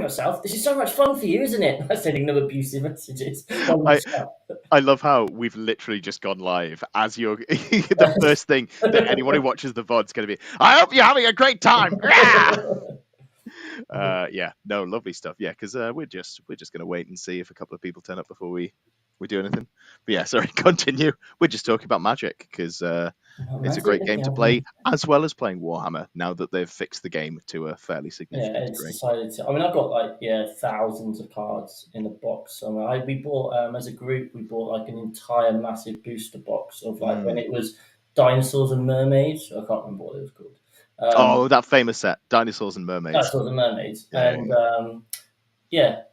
myself. This is so much fun for you, isn't it? I'm sending them abusive messages. I love how we've literally just gone live as you're the first thing that anyone who watches the VOD's going to be. I hope you're having a great time. Yeah, no, lovely stuff. Yeah, because we're just going to wait and see if a couple of people turn up before we do anything. But yeah, sorry, continue. We're just talking about Magic because it's a great game to play, as well as playing Warhammer. Now that they've fixed the game to a fairly significant degree. Decided to. I mean, I've got thousands of cards in a box somewhere. We bought as a group. We bought like an entire massive booster box of when it was dinosaurs and mermaids. I can't remember what it was called. That famous set, Dinosaurs and Mermaids. Dinosaurs and Mermaids,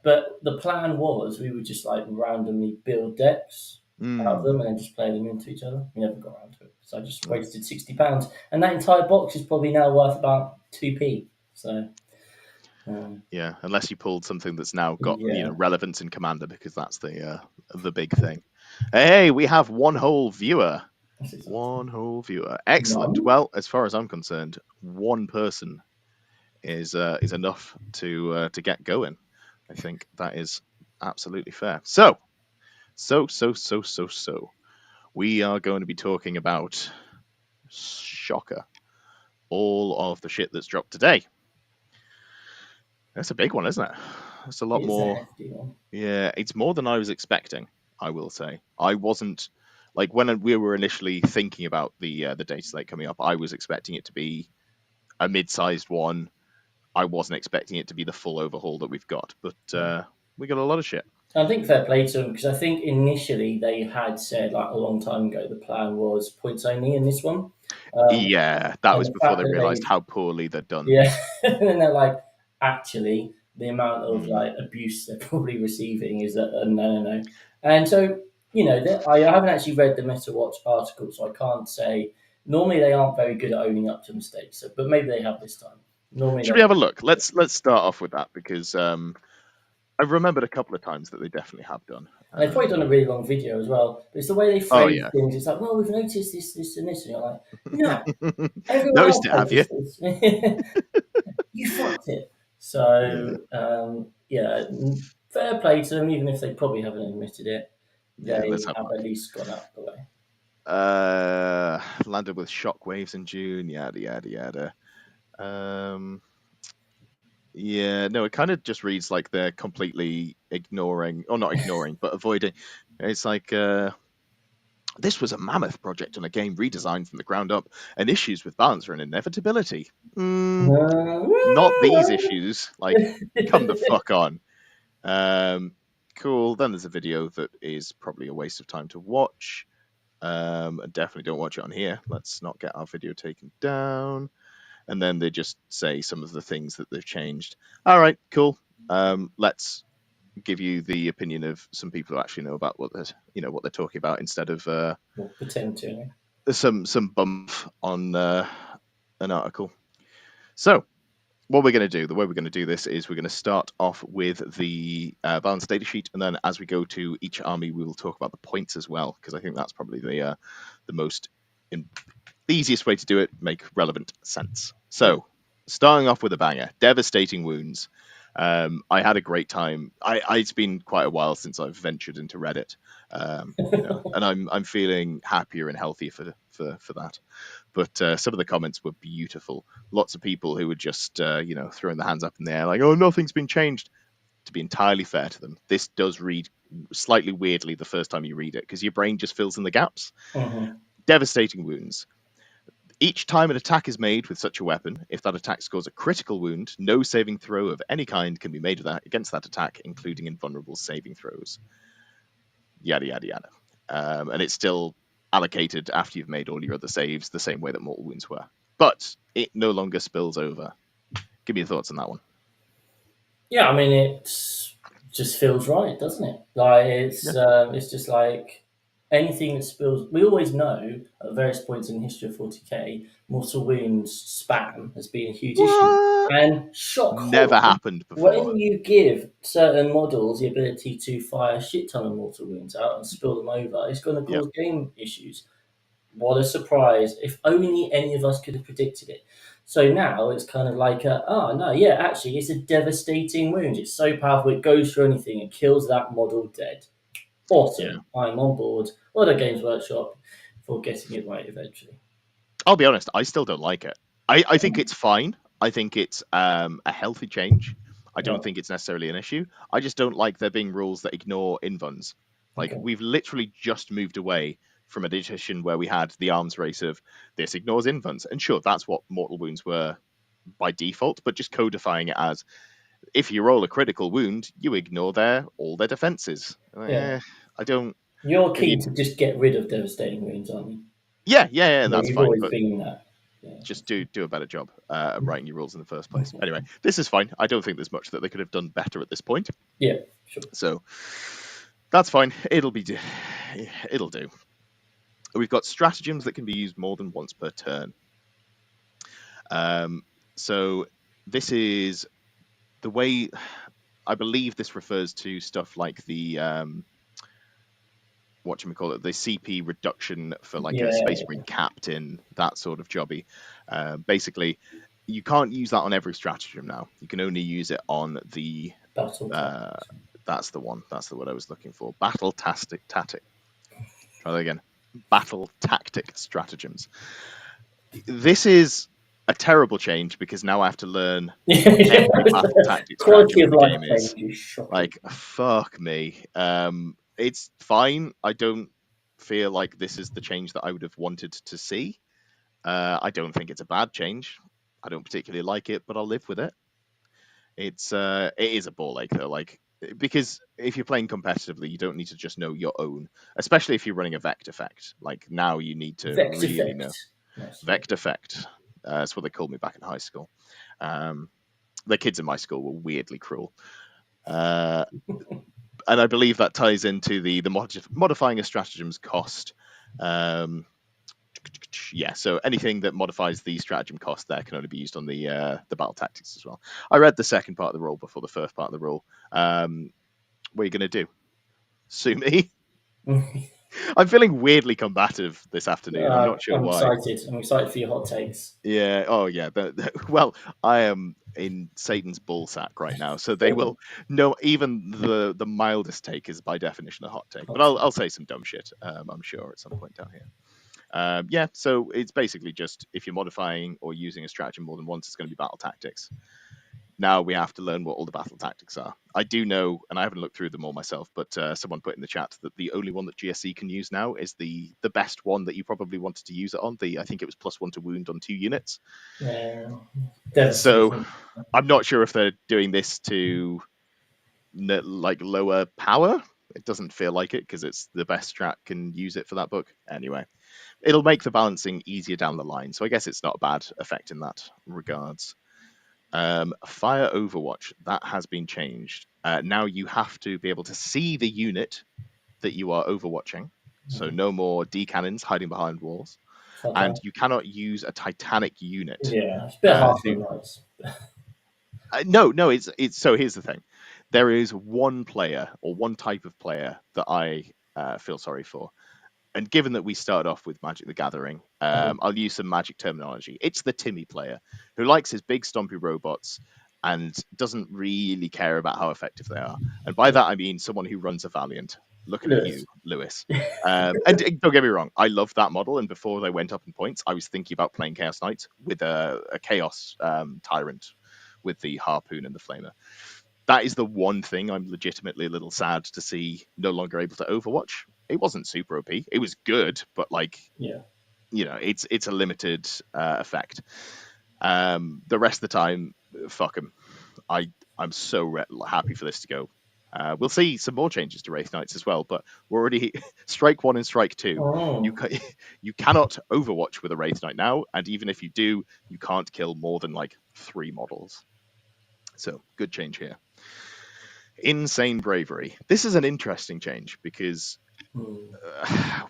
but the plan was we would just randomly build decks out of them and then just play them into each other. We never got around to it, so I just wasted £60, and that entire box is probably now worth about 2p. So. Yeah, unless you pulled something that's now got relevance in Commander, because that's the big thing. Hey, we have one whole viewer. One whole viewer. Excellent. Well, as far as I'm concerned, one person is enough to get going. I think that is absolutely fair. So, we are going to be talking about, shocker, all of the shit that's dropped today. That's a big one, isn't it? It's a lot more. Yeah, it's more than I was expecting, I will say. I wasn't, when we were initially thinking about the data slate coming up, I was expecting it to be a mid-sized one. I wasn't expecting it to be the full overhaul that we've got, but we got a lot of shit. I think fair play to them, because I think initially they had said a long time ago the plan was points only in this one. Yeah, that was before they realised how poorly they'd done. Yeah, and then they're like, actually, the amount of abuse they're probably receiving is that no. And so, I haven't actually read the MetaWatch article, so I can't say. Normally, they aren't very good at owning up to mistakes, but maybe they have this time. Should we have a look? Let's start off with that, because I've remembered a couple of times that they definitely have done. And they've probably done a really long video as well. But it's the way they phrase things. It's like, well, we've noticed this, and this. And you're like, no. Everyone noticed it, have you? You fucked it. So, fair play to them, even if they probably haven't admitted it. They have at least gone out the way. Landed with shockwaves in June, yada, yada, yada. Yeah, no, it kind of just reads like they're completely ignoring, or not ignoring, but avoiding. It's like, this was a mammoth project on a game redesigned from the ground up, and issues with balance are an inevitability. Not these issues. Come the fuck on. Cool. Then there's a video that is probably a waste of time to watch. Definitely don't watch it on here. Let's not get our video taken down. And then they just say some of the things that they've changed. All right, cool. Let's give you the opinion of some people who actually know about what they're talking about, instead of pretend to. Some bump on an article. So, what we're going to do, the way we're going to do this is we're going to start off with the balanced data sheet, and then as we go to each army, we will talk about the points as well, because I think that's probably the most the easiest way to do it, make relevant sense. So, starting off with a banger, devastating wounds. I had a great time. It's been quite a while since I've ventured into Reddit, and I'm feeling happier and healthier for that. But some of the comments were beautiful. Lots of people who were just throwing their hands up in the air, like, "Oh, nothing's been changed." To be entirely fair to them, this does read slightly weirdly the first time you read it, because your brain just fills in the gaps. Devastating wounds. Each time an attack is made with such a weapon, if that attack scores a critical wound, no saving throw of any kind can be made against that attack, including invulnerable saving throws. Yada, yada, yada. And it's still allocated after you've made all your other saves, the same way that mortal wounds were. But it no longer spills over. Give me your thoughts on that one. Yeah, I mean, it just feels right, doesn't it? It's just like anything that spills. We always know at various points in the history of 40k, mortal wounds spam has been a huge issue. And shock never happened before. When you give certain models the ability to fire a shit ton of mortal wounds out and spill them over, it's going to cause game issues. What a surprise. If only any of us could have predicted it. So now it's kind of like, oh no, yeah, actually, it's a devastating wound. It's so powerful, it goes through anything, it kills that model dead. Yeah. Awesome, I'm on board. What a Games Workshop for getting it right eventually. I'll be honest, I still don't like it. I think it's fine. I think it's a healthy change. I Yeah, don't think it's necessarily an issue. I just don't like there being rules that ignore invuns. Like, okay, we've literally just moved away from an edition where we had the arms race of this ignores invuns. And sure, that's what mortal wounds were by default, but just codifying it as if you roll a critical wound, you ignore all their defenses. yeah. I don't. You're If you, keen to just get rid of devastating wounds, aren't you? yeah, and Yeah, that's you've fine. always But been that. Yeah, just do a better job of writing your rules in the first place. Anyway, this is fine. I don't think there's much that they could have done better at this point. yeah, sure. So that's fine. It'll do. We've got stratagems that can be used more than once per turn. So this is the way. I believe this refers to stuff like the whatchamacallit, the CP reduction for like a Yeah, Space Marine captain, that sort of jobby. Basically, you can't use that on every stratagem now. You can only use it on the. battle Uh, tactics. that's the one. That's the word I was looking for. Battle tactic. Try that again. Battle tactic stratagems. This is a terrible change because now I have to learn what Yeah, every battle tactic quality stratagem of in the life game is. change is shocking. Like, fuck me. It's fine. I don't feel like this is the change that I would have wanted to see. I don't think it's a bad change. I don't particularly like it, but I'll live with it. It is a ball ache though, like, because if you're playing competitively, you don't need to just know your own, especially if you're running a vect effect. Like, now you need to Vex really effect. know Nice, yeah. vect effect. That's what they called me back in high school. Um, the kids in my school were weirdly cruel. Uh, and I believe that ties into the modifying a stratagem's cost. Um, yeah, so anything that modifies the stratagem cost there can only be used on the battle tactics as well. I read the second part of the rule before the first part of the rule. What are you going to do? Sue me? I'm feeling weirdly combative this afternoon. I'm not sure I'm why. excited. I'm excited for your hot takes. Yeah. Oh, yeah. Well, I am in Satan's ball sack right now, so they will know. Even the mildest take is by definition a hot take. But Hot I'll take. say some dumb shit. I'm sure at some point down here. Yeah. So it's basically just if you're modifying or using a stratagem more than once, it's going to be battle tactics. Now we have to learn what all the battle tactics are. I do know, and I haven't looked through them all myself, but someone put in the chat that the only one that GSC can use now is the best one that you probably wanted to use it on. I think it was +1 to wound on 2 units. Yeah, So devastating. I'm not sure if they're doing this to like lower power. It doesn't feel like it because it's the best strat can use it for that book. Anyway, it'll make the balancing easier down the line. So I guess it's not a bad effect in that regards. Fire Overwatch, that has been changed. Now you have to be able to see the unit that you are overwatching. So no more D cannons hiding behind walls. And Fantastic. you cannot use a Titanic unit. Yeah, it's a bit harsh Who, on lights. no, it's so here's the thing. There is one player or one type of player that I feel sorry for. And given that we started off with Magic the Gathering, I'll use some Magic terminology. It's the Timmy player who likes his big stompy robots and doesn't really care about how effective they are. And by that I mean someone who runs a Valiant. Looking at Lewis. you, Lewis. And don't get me wrong, I love that model. And before they went up in points, I was thinking about playing Chaos Knights with a Chaos Tyrant with the Harpoon and the Flamer. That is the one thing I'm legitimately a little sad to see no longer able to Overwatch. It wasn't super OP. It was good, but like, Yeah. it's a limited effect. The rest of the time, fuck them. I'm so happy for this to go. We'll see some more changes to Wraith Knights as well, but we're already strike 1 and strike 2. You Oh, you cannot Overwatch with a Wraith Knight now, and even if you do, you can't kill more than like 3 models. So good change here. Insane Bravery. This is an interesting change because hmm.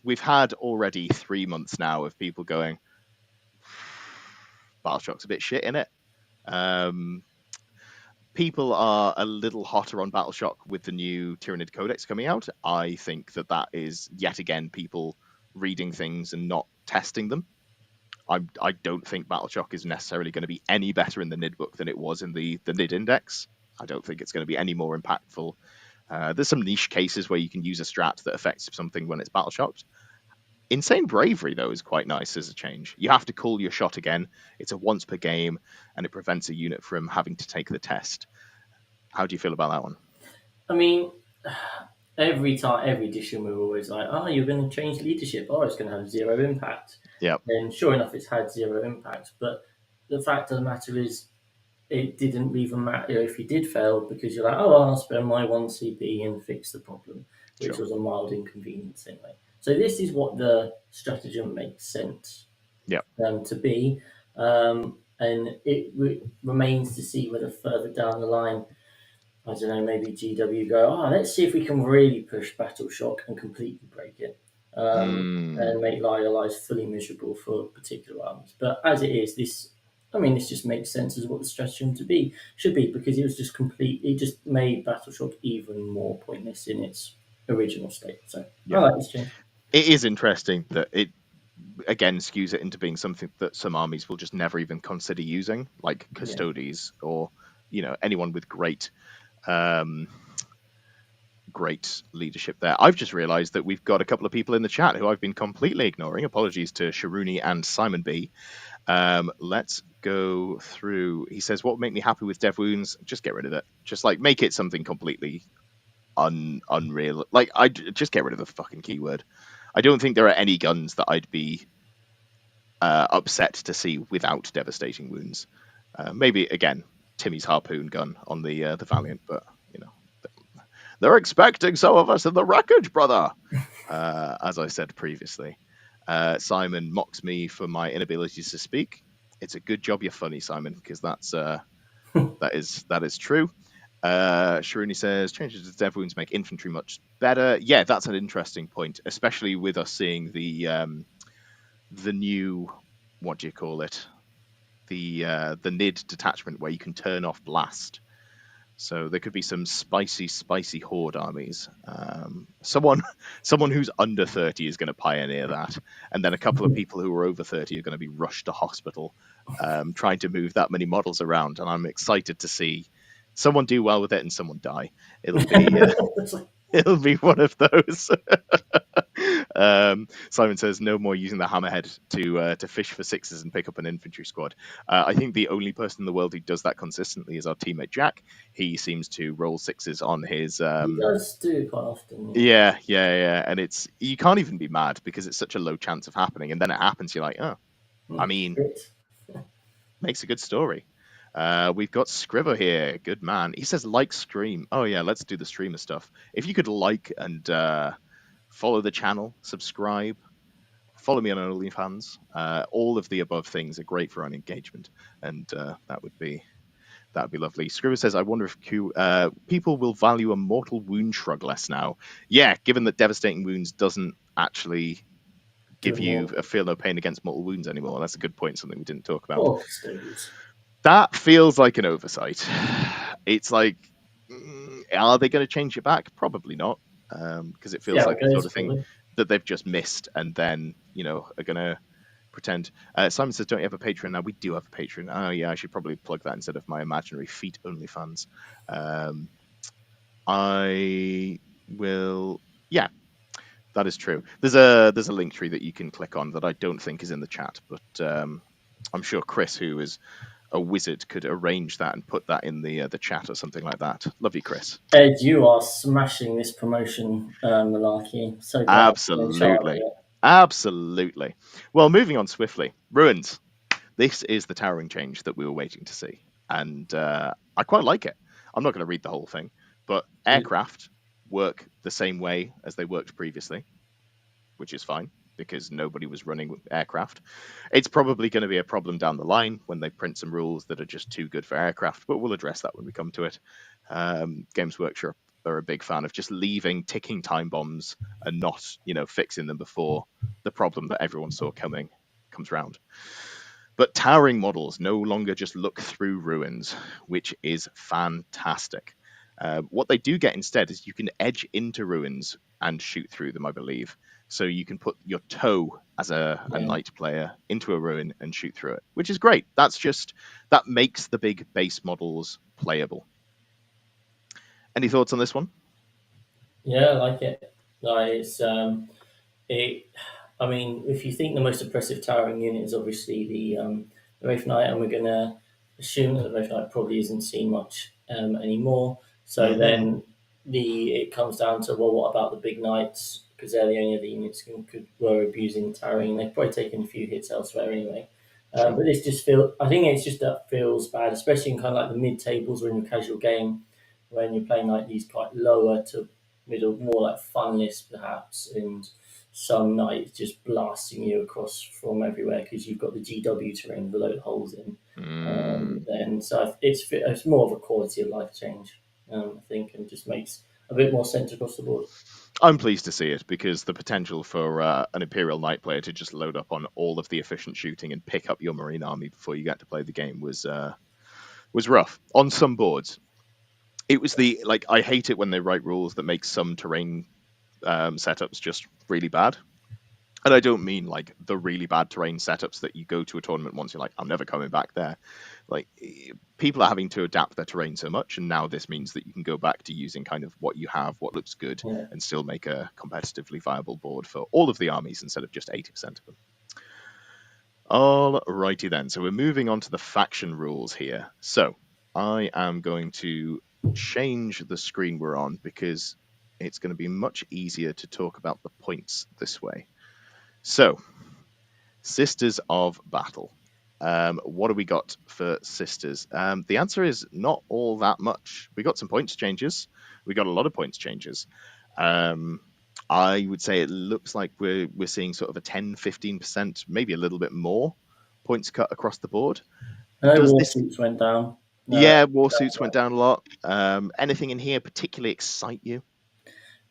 we've had already 3 months now of people going, Battleshock's a bit shit in it. Um, People are a little hotter on Battleshock with the new Tyranid Codex coming out. I think that is yet again people reading things and not testing them. I don't think Battle Shock is necessarily going to be any better in the NID book than it was in the NID Index. I don't think it's going to be any more impactful. There's some niche cases where you can use a strat that affects something when it's battle shocked. Insane Bravery, though, is quite nice as a change. You have to call your shot again. It's a once per game, and it prevents a unit from having to take the test. How do you feel about that one? I mean, every time, every edition, we were always like, "Oh, you're going to change leadership. Oh, it's going to have zero impact." Yeah. And sure enough, it's had zero impact. But the fact of the matter is, it didn't even matter if you did fail because you're like, "Oh, I'll spend my one CP and fix the problem," which Sure. was a mild inconvenience anyway. So this is what the stratagem makes sense Yeah. to be, and it remains to see whether further down the line, I don't know, maybe GW go, let's see if we can really push Battle Shock and completely break it, Mm. and make Liar Lies fully miserable for particular armies. But as it is, this just makes sense as what the stratagem to be should be, because it was just complete. It just made Battle Shock even more pointless in its original state. So I Yeah. like this change. It is interesting that it again skews it into being something that some armies will just never even consider using, like Yeah. Custodes or anyone with um, great leadership there. I've just realized that we've got a couple of people in the chat who I've been completely ignoring. Apologies to Sharuni and Simon B. Let's go through. He says, what would make me happy with Dev Wounds? Just get rid of it. Just like make it something completely unreal. Like, I just get rid of the fucking keyword. I don't think there are any guns that I'd be upset to see without devastating wounds. Maybe again, Timmy's harpoon gun on the Valiant, but they're expecting some of us in the wreckage, brother. As I said previously, Simon mocks me for my inability to speak. It's a good job you're funny, Simon, because that is true. Sharuni says changes to dev wounds make infantry much better. Yeah, that's an interesting point, especially with us seeing the new, what do you call it, the NID detachment where you can turn off blast. So there could be some spicy horde armies. Someone who's under 30 is going to pioneer that, and then a couple of people who are over 30 are going to be rushed to hospital, trying to move that many models around. And I'm excited to see someone do well with it and someone die. It'll be it'll be one of those. Simon says no more using the hammerhead to fish for sixes and pick up an infantry squad. I think the only person in the world who does that consistently is our teammate Jack. He seems to roll sixes on his. He does do it quite often. Yeah, and you can't even be mad because it's such a low chance of happening, and then it happens. You're like, oh, I mean, makes a good story. We've got Scriver here. Good man. He says like stream. Oh yeah, let's do the streamer stuff. If you could like and follow the channel, subscribe, follow me on OnlyFans. All of the above things are great for our engagement, and that would be lovely. Scriver says, I wonder if people will value a mortal wound shrug less now. Yeah, given that devastating wounds doesn't actually give you a feel no pain against mortal wounds anymore. That's a good point, something we didn't talk about. That feels like an oversight. It's like, are they going to change it back? Probably not, because it feels like the sort of thing that they've just missed and then, are going to pretend. Simon says, don't you have a Patreon now? We do have a Patreon. Oh, yeah, I should probably plug that instead of my imaginary feet only fans. I will, yeah, that is true. There's a link tree that you can click on that I don't think is in the chat, but I'm sure Chris, who is a wizard, could arrange that and put that in the chat or something like that. Love you, Chris. Ed, you are smashing this promotion malarkey. So glad you're in charge of it. Absolutely. Well, moving on swiftly. Ruins. This is the towering change that we were waiting to see, and I quite like it. I'm not going to read the whole thing, but aircraft work the same way as they worked previously, which is fine because nobody was running aircraft. It's probably going to be a problem down the line when they print some rules that are just too good for aircraft, but we'll address that when we come to it. Games Workshop are a big fan of just leaving ticking time bombs and not, fixing them before the problem that everyone saw coming comes round. But towering models no longer just look through ruins, which is fantastic. What they do get instead is you can edge into ruins and shoot through them, I believe. So you can put your toe as a Yeah. knight player into a ruin and shoot through it, which is great. That makes the big base models playable. Any thoughts on this one? Yeah, I like it. Like it. I mean, if you think the most oppressive towering unit is obviously the Wraith Knight, and we're gonna assume that the Wraith Knight probably isn't seen much anymore. So Mm-hmm. then it comes down to, well, what about the big knights? Because they're the only other units were abusing towering. They've probably taken a few hits elsewhere anyway. Sure. But this just feels. I think it's just that feels bad, especially in kind of like the mid tables or in your casual game when you're playing like these quite lower to middle, more like fun lists perhaps, and some night just blasting you across from everywhere because you've got the GW terrain with a load of holes in. Mm. Then so it's more of a quality of life change, I think, and just makes a bit more sense across the board. I'm pleased to see it because the potential for an Imperial Knight player to just load up on all of the efficient shooting and pick up your Marine army before you get to play the game was rough on some boards. It was the like I hate it when they write rules that make some terrain setups just really bad. And I don't mean like the really bad terrain setups that you go to a tournament once, you're like, I'm never coming back there. Like, people are having to adapt their terrain so much, and now this means that you can go back to using kind of what you have, what looks good, Yeah, and still make a competitively viable board for all of the armies instead of just 80% of them. Alrighty then, so we're moving on to the faction rules here. So I am going to change the screen we're on because it's going to be much easier to talk about the points this way. So, Sisters of Battle. What do we got for Sisters? The answer is not all that much. We got some points changes. We got a lot of points changes. Um, I would say it looks like we're seeing sort of a 10-15%, maybe a little bit more points cut across the board. I know Does war this? suits went down. Yeah, war suits went down a lot. Anything in here particularly excite you?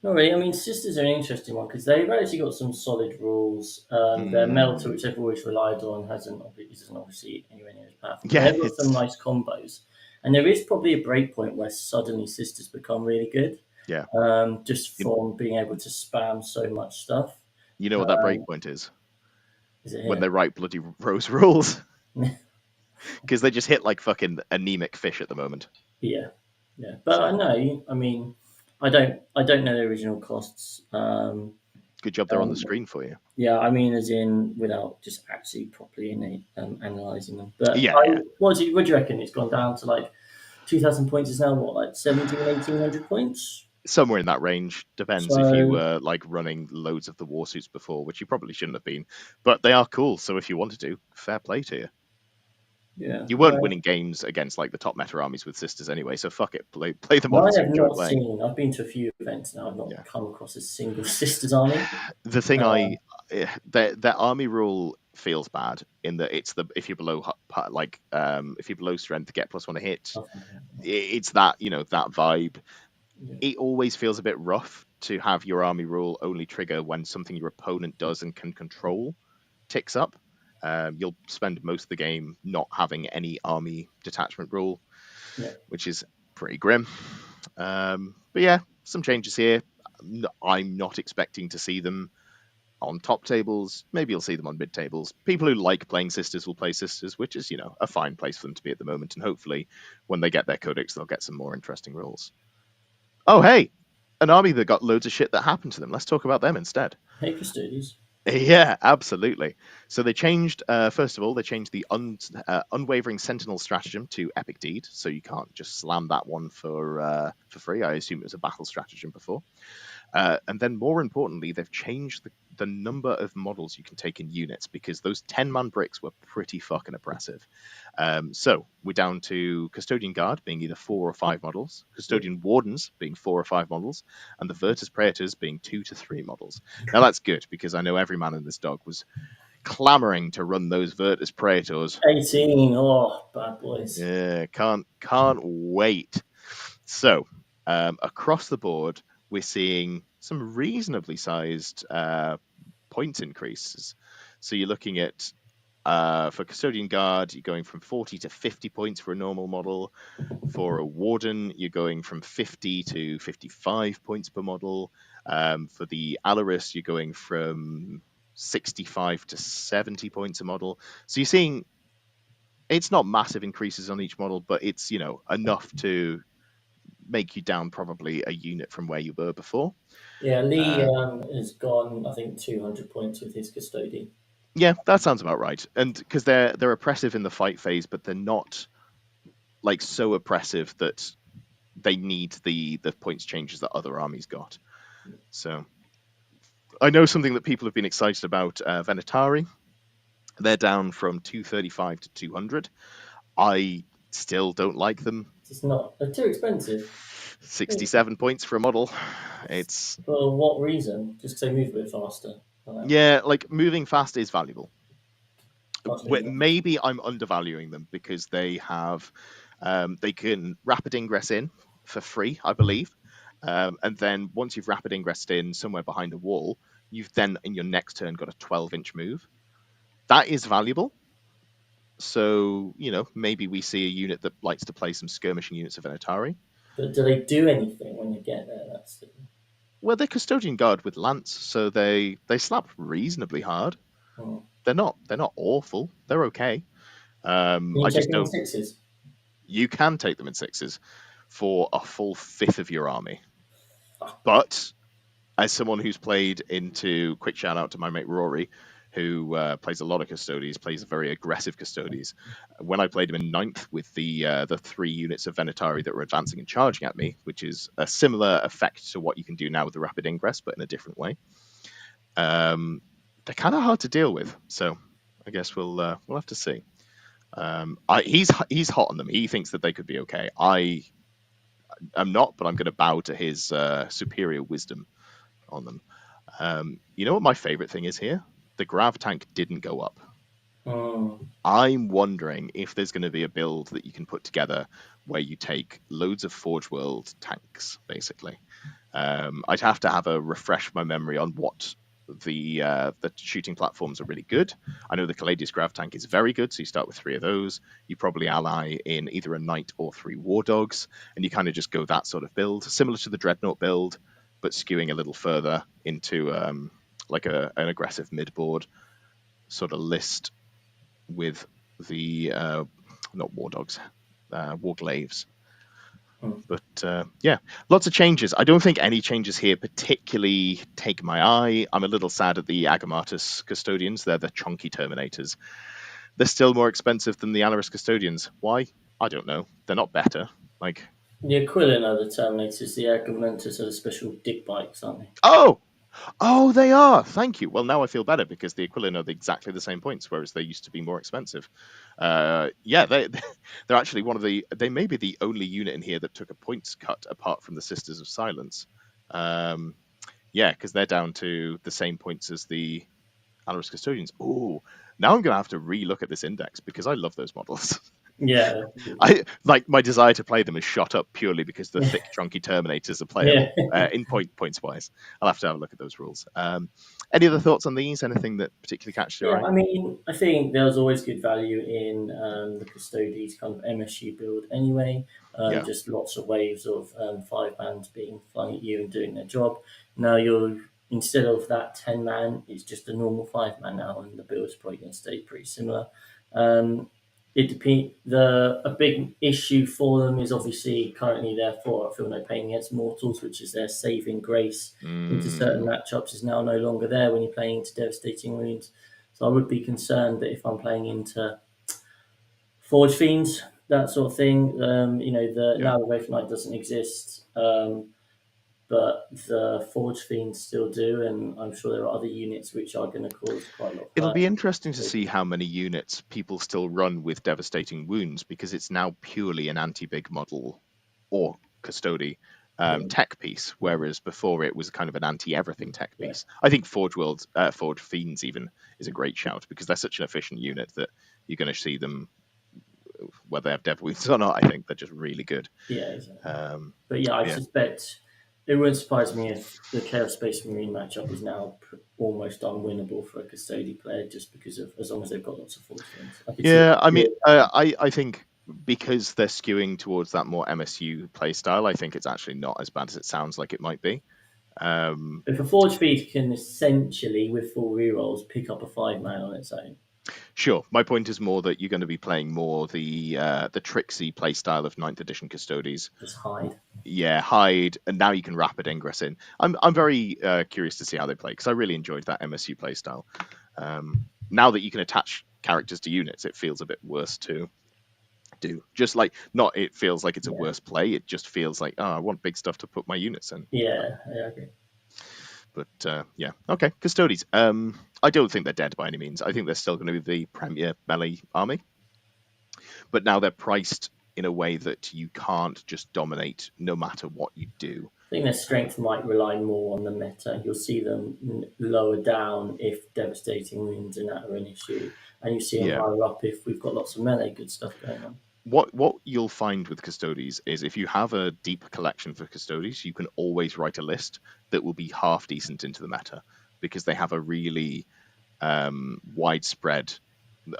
Not really. I mean, Sisters are an interesting one because they've actually got some solid rules. Their Melter, Mm, which they've always relied on, isn't obviously anywhere near as powerful. But yeah, they've got some it's nice combos, and there is probably a break point where suddenly Sisters become really good, yeah. just You, from being able to spam so much stuff. you know what that Um, breakpoint is? is it When here? they write bloody rose rules. Because they just hit like fucking anemic fish at the moment. Yeah, yeah. But I So know. I mean, I don't know the original costs. good job they're on the Um, screen for you. Yeah, I mean, as in without just actually properly analysing them. But Yeah, yeah. what do you reckon? It's gone down to like 2,000 points is now what, like 1,700, 1,800 points? Somewhere in that range. Depends if you So, were like running loads of the war suits before, which you probably shouldn't have been. But they are cool, so if you wanted to, fair play to you. yeah. You weren't winning games against like the top meta armies with sisters anyway, so fuck it. Play the I models you have enjoy not playing. seen, I've been to a few events now, I've not Yeah. come across a single Sisters army. The thing Uh, their army rule feels bad in that it's the if you're below if you're below strength, get +1 a hit. It's that that vibe. yeah, It always feels a bit rough to have your army rule only trigger when something your opponent does and can control ticks up. You'll spend most of the game not having any army detachment rule, yeah. which is pretty grim. But yeah, some changes here. I'm not expecting to see them on top tables. Maybe you'll see them on mid tables. People who like playing sisters will play sisters, which is a fine place for them to be at the moment. And hopefully, when they get their codex, they'll get some more interesting rules. Oh, hey, an army that got loads of shit that happened to them. Let's talk about them instead. Hey, Custodies. Yeah, absolutely. So they changed. First of all, they changed the unwavering Sentinel stratagem to Epic Deed, so you can't just slam that one for free. I assume it was a battle stratagem before. And then, more importantly, they've changed the number of models you can take in units because those 10-man bricks were pretty fucking oppressive. So we're down to Custodian Guard being either 4 or 5 models, Custodian Wardens being 4 or 5 models, and the Virtus Praetors being 2 to 3 models. Now that's good because I know every man in this dog was clamoring to run those Virtus Praetors. 18. Oh, bad boys. Yeah, can't wait. So, across the board, we're seeing some reasonably sized points increases. So you're looking at For Custodian Guard, you're going from 40 to 50 points for a normal model. For a Warden, you're going from 50 to 55 points per model. For the Alaris, you're going from 65 to 70 points a model. So you're seeing it's not massive increases on each model, but it's enough to make you down probably a unit from where you were before. Yeah, Lee Uh, has gone, I think, 200 points with his custodian. yeah, that sounds about right. And because they're oppressive in the fight phase, but they're not like so oppressive that they need the points changes that other armies got. So I know something that people have been excited about. Venatari, they're down from 235 to 200. I still don't like them. It's not, they're too expensive. 67 points for a model. It's For what reason? Just because they move a bit faster. Like, yeah, like moving fast is valuable. possibly not. Maybe I'm undervaluing them because they can rapid ingress in for free, I believe. And then once you've rapid ingressed in somewhere behind a wall, you've then in your next turn got a 12-inch move. That is valuable. So, maybe we see a unit that likes to play some skirmishing units of an Atari. But do they do anything when you get there? That's the... Well, they're custodian guard with lance, so they slap reasonably hard. Oh. They're not awful. They're okay. Can you I take just them in don't. sixes? You can take them in sixes for a full fifth of your army. But as someone who's played into, quick shout out to my mate Rory, who plays a lot of custodies, plays very aggressive custodies. When I played him in ninth with the 3 units of Venatari that were advancing and charging at me, which is a similar effect to what you can do now with the rapid ingress, but in a different way. They're kind of hard to deal with, so I guess we'll have to see. He's hot on them. He thinks that they could be okay. I am not, but I'm going to bow to his superior wisdom on them. You know what my favorite thing is here? The grav tank didn't go up. Mm. I'm wondering if there's going to be a build that you can put together where you take loads of Forge World tanks, basically. I'd have to have a refresh my memory on what the shooting platforms are really good. I know the Caladius Grav tank is very good, so you start with 3 of those. You probably ally in either a knight or 3 war dogs, and you kind of just go that sort of build, similar to the Dreadnought build, but skewing a little further into like an aggressive mid-board sort of list with the not war dogs, war glaives. But yeah, lots of changes. I don't think any changes here particularly take my eye. I'm a little sad at the Agamatus custodians. They're the chunky terminators. They're still more expensive than the Alaris custodians. Why? I don't know. They're not better. Like, The equivalent of the Terminators, the Argumentus, are the special dick bikes, aren't they? oh, they are. Thank you. Well, now I feel better because the Aquilin are exactly the same points, whereas they used to be more expensive. Yeah, they're actually one of the. They may be the only unit in here that took a points cut apart from the Sisters of Silence. Yeah, because they're down to the same points as the Alaris Custodians. Oh, now I'm going to have to re-look at this index because I love those models. Yeah. I like my desire to play them is shot up purely because the Yeah. thick, chunky Terminators are Yeah. playable in points wise. I'll have to have a look at those rules. Any other thoughts on these? Anything that particularly catches your Yeah, eye? I mean, I think there was always good value in the Custodes kind of MSU build anyway. Yeah. Just lots of waves of 5 mans being flung at you and doing their job. Now you're instead of that 10 man, it's just a normal 5 man now, and the build's probably going to stay pretty similar. It depends. A big issue for them is obviously currently therefore I feel no pain against mortals, which is their saving grace into certain matchups is now no longer there when you're playing into devastating wounds. So I would be concerned that if I'm playing into Forge Fiends, that sort of thing, Yeah. now the Wraith Knight doesn't exist, but the Forge Fiends still do, and I'm sure there are other units which are going to cause quite a lot of It'll hurt. be interesting to see how many units people still run with devastating wounds because it's now purely an anti-big model or custody Yeah, tech piece, whereas before it was kind of an anti-everything tech yeah, piece. I think Forge Fiends even is a great shout because they're such an efficient unit that you're going to see them whether they have dev wounds or not. I think they're just really good. yeah, exactly. But But yeah, I yeah, suspect it wouldn't surprise me if the Chaos Space Marine matchup is now almost unwinnable for a custody player just because of as long as they've got lots of force winds. I could see Yeah, I mean, it. I think because they're skewing towards that more MSU play style, I think it's actually not as bad as it sounds like it might be. Um, If a Forge Feed can essentially, with full rerolls, pick up a 5-man on its own. Sure. My point is more that you're going to be playing more the tricksy play style of ninth edition Custodes. Just hide. Yeah, hide, and now you can rapid ingress in. I'm very curious to see how they play because I really enjoyed that MSU play style. Now that you can attach characters to units, it feels a bit worse to do. Just like not, it feels like it's a Yeah. worse play. It just feels like, oh, I want big stuff to put my units in. Yeah, I agree. But yeah, okay, Custodes. I don't think they're dead by any means. I think they're still going to be the premier melee army, but now they're priced in a way that you can't just dominate no matter what you do. I think their strength might rely more on the meta. You'll see them lower down if devastating wounds and that are an issue, and you see them Yeah. higher up if we've got lots of melee good stuff going on. What you'll find with Custodes is if you have a deep collection for Custodes, you can always write a list that will be half decent into the meta because they have a really widespread,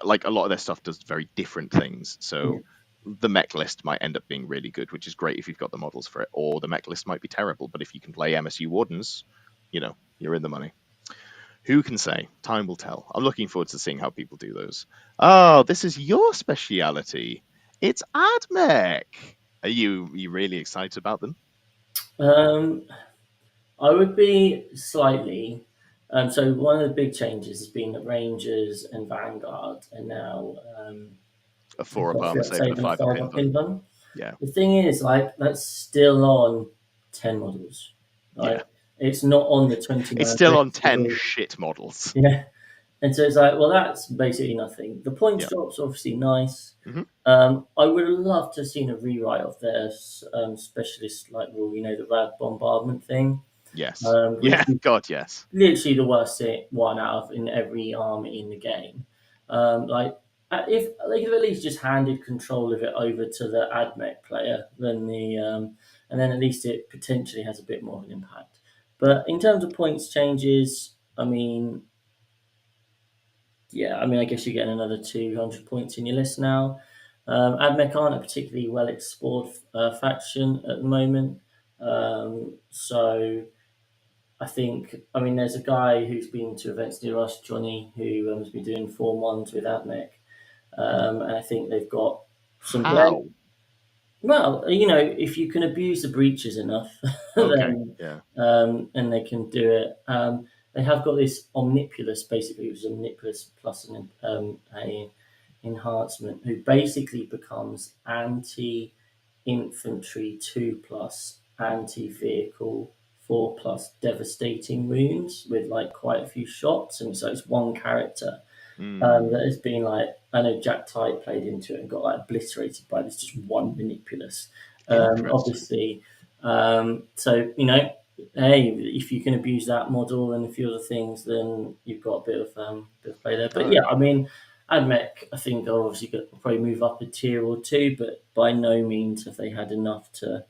like a lot of their stuff does very different things. So the mech list might end up being really good, which is great if you've got the models for it, or the mech list might be terrible, but if you can play MSU Wardens, you're in the money. Who can say? Time will tell. I'm looking forward to seeing how people do those. Oh, this is your speciality. It's AdMech. Are you really excited about them? I would be slightly. So one of the big changes has been that Rangers and Vanguard are now A they've 4-up got armor save and a saving 5-up 5-up invuln. invuln. Yeah, The thing is, like, that's still on 10 models. yeah. Like, it's not on the 20 It's man still on list. 10 shit models. Yeah. And so it's like, well, that's basically nothing. The points Yeah. drop's obviously nice. Hmm. I would have loved to have seen a rewrite of their specialist like rule, the rad bombardment thing, Yes. which Yeah. is God, yes. literally the worst one out of in every army in the game. If they could have at least just handed control of it over to the AdMech player, and then at least it potentially has a bit more of an impact. But in terms of points changes, I guess you're getting another 200 points in your list now. AdMech aren't a particularly well explored faction at the moment, so there's a guy who's been to events near us, Johnny, who has been doing Form 1s with AdMech, and I think they've got some great. How? Well, if you can abuse the breaches enough, Okay. then Yeah. and they can do it. They have got this Omnipulus, basically, which is Omnipulus plus a enhancement, who basically becomes anti-infantry 2+, anti-vehicle 4+, devastating wounds with like quite a few shots, and so it's one character that has been like, I know Jack Tite played into it and got like obliterated by this just one manipulus. Interesting. Obviously, hey, if you can abuse that model and a few other things, then you've got a bit of play there. But All yeah, right. AdMech, I think are obviously going to probably move up a tier or two, but by no means have they had enough to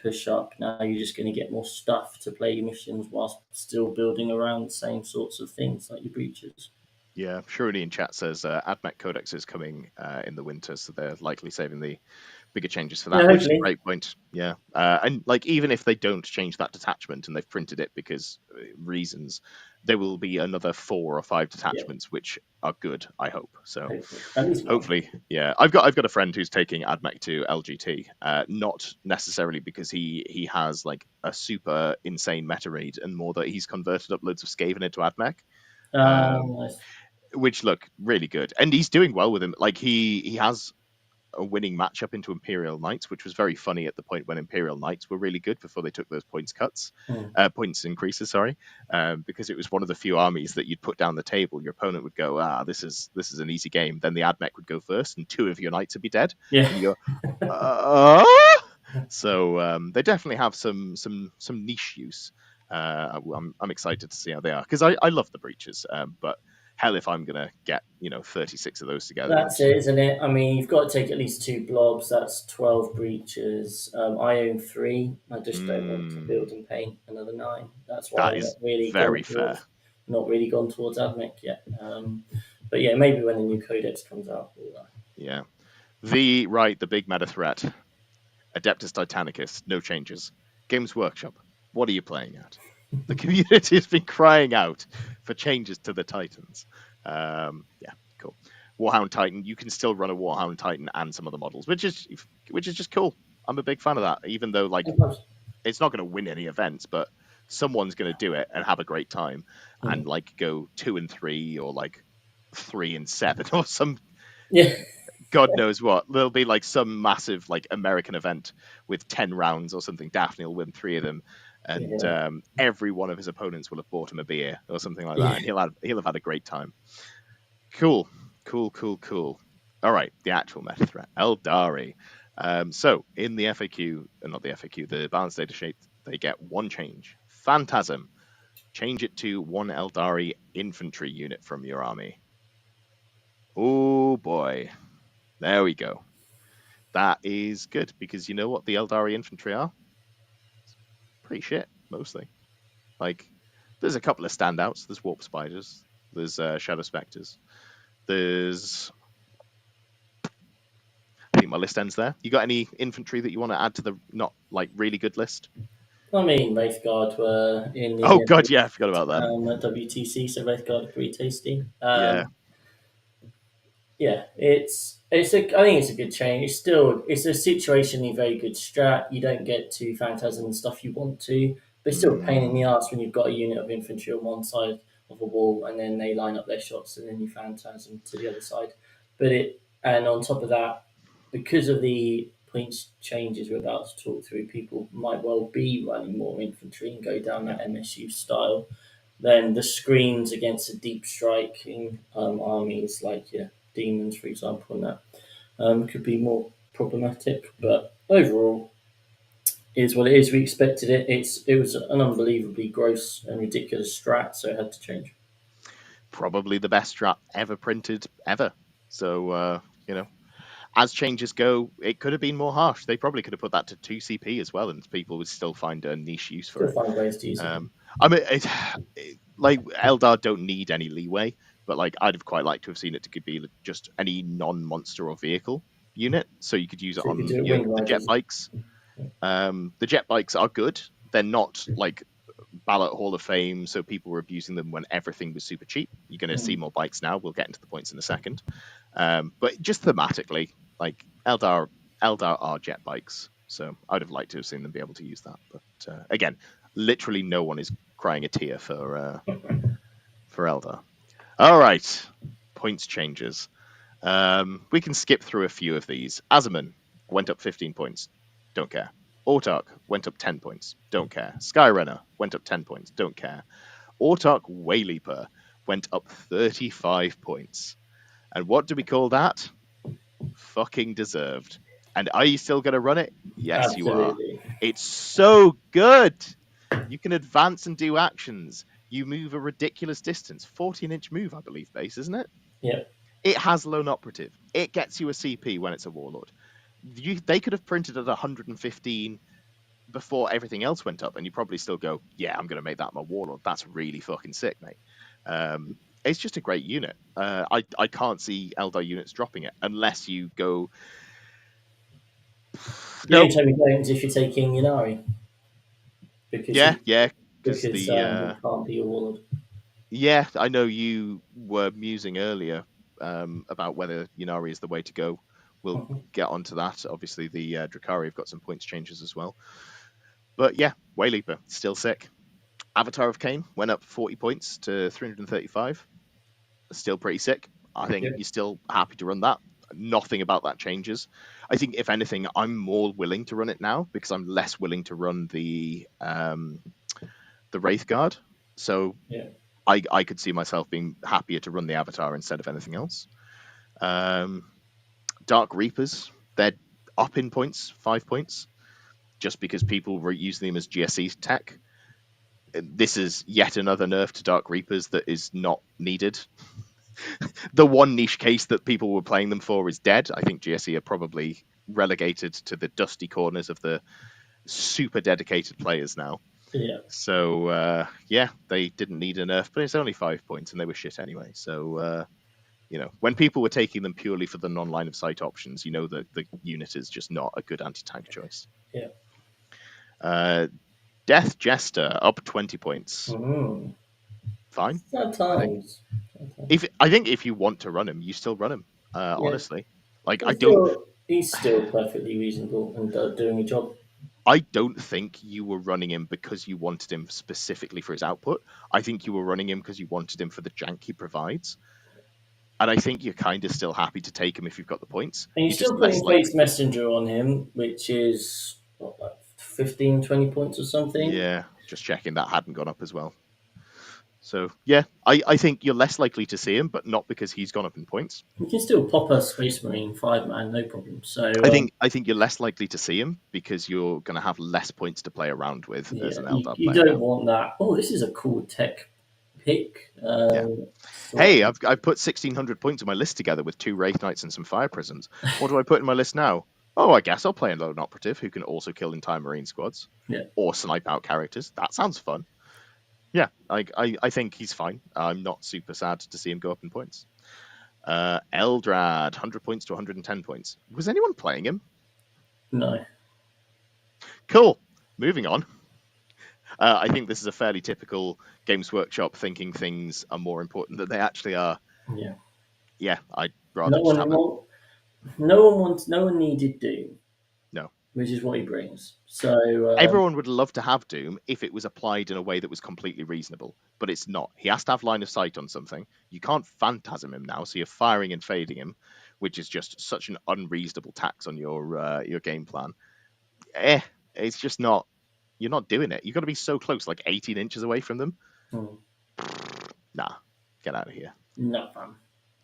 push up. Now you're just going to get more stuff to play your missions whilst still building around the same sorts of things like your breaches. Yeah, Shirley in chat says AdMech Codex is coming in the winter, so they're likely saving the bigger changes for that, Yeah, which is a hopefully. great point. Yeah, and like even if they don't change that detachment and they've printed it because reasons, there will be another 4 or 5 Yeah, detachments which are good. I hope so. hopefully. At least one. Hopefully, yeah. I've got a friend who's taking AdMech to LGT, not necessarily because he has like a super insane meta read, and more that he's converted up loads of Skaven into AdMech. Nice. Which look really good, and he's doing well with him. Like he has a winning matchup into Imperial Knights, which was very funny at the point when Imperial Knights were really good before they took those points increases. Sorry, because it was one of the few armies that you'd put down the table. Your opponent would go, this is an easy game. Then the AdMech would go first, and 2 of your knights would be dead, Yeah. and you go, So they definitely have some niche use. I'm excited to see how they are because I love the breaches, but hell if I'm gonna get 36 of those together. That's it, isn't it? You've got to take at least 2 blobs. That's 12 breaches. I own 3. I just don't want to build and paint another 9. That's why That I'm is not really very going towards fair. not really gone towards Admech yet. But yeah, maybe when the new codex comes out. Yeah. The big meta threat. Adeptus Titanicus, no changes. Games Workshop, what are you playing at? The community has been crying out for changes to the Titans. Yeah, cool. Warhound Titan, you can still run a Warhound Titan and some other models, which is just cool. I'm a big fan of that, even though like it's not going to win any events, but someone's going to do it and have a great time and Mm. like go 2-3 or like 3-7 or some Yeah, God knows what. There'll be like some massive like American event with 10 rounds or something. Daphne will win 3 of them, and yeah, every one of his opponents will have bought him a beer or something like that, yeah. and he'll have had a great time. Cool, cool, cool, cool. All right, the actual meta threat, Eldari. So in the FAQ, not the FAQ, the balance data sheet, they get one change. Phantasm. Change it to one Eldari infantry unit from your army. Oh boy. There we go. That is good because you know what the Eldari infantry are? Pretty shit, mostly. Like, there's a couple of standouts. There's Warp Spiders. There's Shadow Spectres. There's. I think my list ends there. You got any infantry that you want to add to the not like really good list? I mean, Wraithguard were in Oh the god, yeah, I forgot about them. at WTC, so Wraithguard are pretty tasty. Yeah. Yeah, it's a I think it's a good change. It's a situationally very good strat. You don't get to Phantasm and stuff you want to, but it's still a pain in the Mm, ass when you've got a unit of infantry on one side of a wall and then they line up their shots and then you Phantasm to the other side. But it and on top of that, because of the points changes we're about to talk through, people might well be running more infantry and go down yeah. that MSU style. Then the screens against the deep striking armies like your demons, for example, and that could be more problematic. But overall, it is what it is. We expected it. It was an unbelievably gross and ridiculous strat, so it had to change. Probably the best strat ever printed ever. So you know, as changes go, it could have been more harsh. They probably could have put that to 2 CP as well, and people would still find a niche use for Still it. find ways to use it. I mean, like Eldar don't need any leeway, but like I'd have quite liked to have seen it to could be just any non-monster or vehicle unit, so you could use it So you could on do it wing the jet riders. bikes. The jet bikes are good. They're not like ballot Hall of Fame, so people were abusing them when everything was super cheap. You're going to see Mm. more bikes now. We'll get into the points in a second. But just thematically, like Eldar are jet bikes, so I'd have liked to have seen them be able to use that. But again, literally no one is crying a tear for Eldar. All right, points changes. We can skip through a few of these. Azaman went up 15 points. Don't care. Autark went up 10 points. Don't care. Skyrunner went up 10 points. Don't care. Autark Wayleaper went up 35 points. And what do we call that? Fucking deserved. And are you still going to run it? Yes, you are. Absolutely. It's so good. You can advance and do actions. You move a ridiculous distance. 14-inch move, I believe, base, isn't it? Yep. It has lone operative. It gets you a CP when it's a warlord. They could have printed at 115 before everything else went up, and you probably still go, yeah, I'm going to make that my warlord. That's really fucking sick, mate. It's just a great unit. I can't see Eldar units dropping it unless you go. The only Nope. time you don't is if you're taking Inari because Yeah, he yeah, because because the he can't be a warlord. yeah, I know you were musing earlier about whether Yunari is the way to go. We'll Mhm. get onto that. Obviously, the Drakari have got some points changes as well. But yeah, Wayleaper, still sick. Avatar of Cain went up 40 points to 335. Still pretty sick. I think Yeah. you're still happy to run that. Nothing about that changes. I think, if anything, I'm more willing to run it now because I'm less willing to run the Wraith Guard. So Yeah. I could see myself being happier to run the Avatar instead of anything else. Um, Dark Reapers, they're up in points, 5 points, just because people were using them as GSE tech. This is yet another nerf to Dark Reapers that is not needed. The one niche case that people were playing them for is dead. I think GSE are probably relegated to the dusty corners of the super dedicated players now. Yeah, So yeah, they didn't need a nerf, but it's only 5 points, and they were shit anyway. So when people were taking them purely for the non-line of sight options, that the unit is just not a good anti-tank choice. yeah. Uh, Death Jester up 20 points. Mm. Fine, Sad I think. times. Sad times. If you want to run him, you still run him. Yeah, Honestly, like he's still perfectly reasonable and doing a job. I don't think you were running him because you wanted him specifically for his output. I think you were running him because you wanted him for the jank he provides. And I think you're kind of still happy to take him if you've got the points. And you're You're just still less putting likely Face to. Messenger on him, which is what, like 15, 20 points or something. Yeah, just checking that hadn't gone up as well. So yeah, I think you're less likely to see him, but not because he's gone up in points. You can still pop a Space Marine 5-man, no problem. I So, think I think you're less likely to see him because you're going to have less points to play around with as yeah, an you, Eldar you player don't now. want that. Oh, this is a cool tech pick. Yeah. Swap. Hey, I've put 1,600 points in my list together with 2 Wraith Knights and some Fire Prisms. What do I put in my list now? Oh, I guess I'll play a lone operative who can also kill entire Marine squads Yeah, or snipe out characters. That sounds fun. Yeah, I think he's fine. I'm not super sad to see him go up in points. Eldrad, 100 points to 110 points. Was anyone playing him? no. Cool. Moving on. I think this is a fairly typical Games Workshop thinking things are more important than they actually are. Yeah. Yeah, I'd rather No just one have a want, no one needed Doom, no. which is what he brings. So, Everyone would love to have Doom if it was applied in a way that was completely reasonable, but it's not. He has to have line of sight on something. You can't phantasm him now, so you're firing and fading him, which is just such an unreasonable tax on your game plan. It's just not. You're not doing it. You've got to be so close, like 18 inches away from them. hmm, Nah, get out of here. no fun.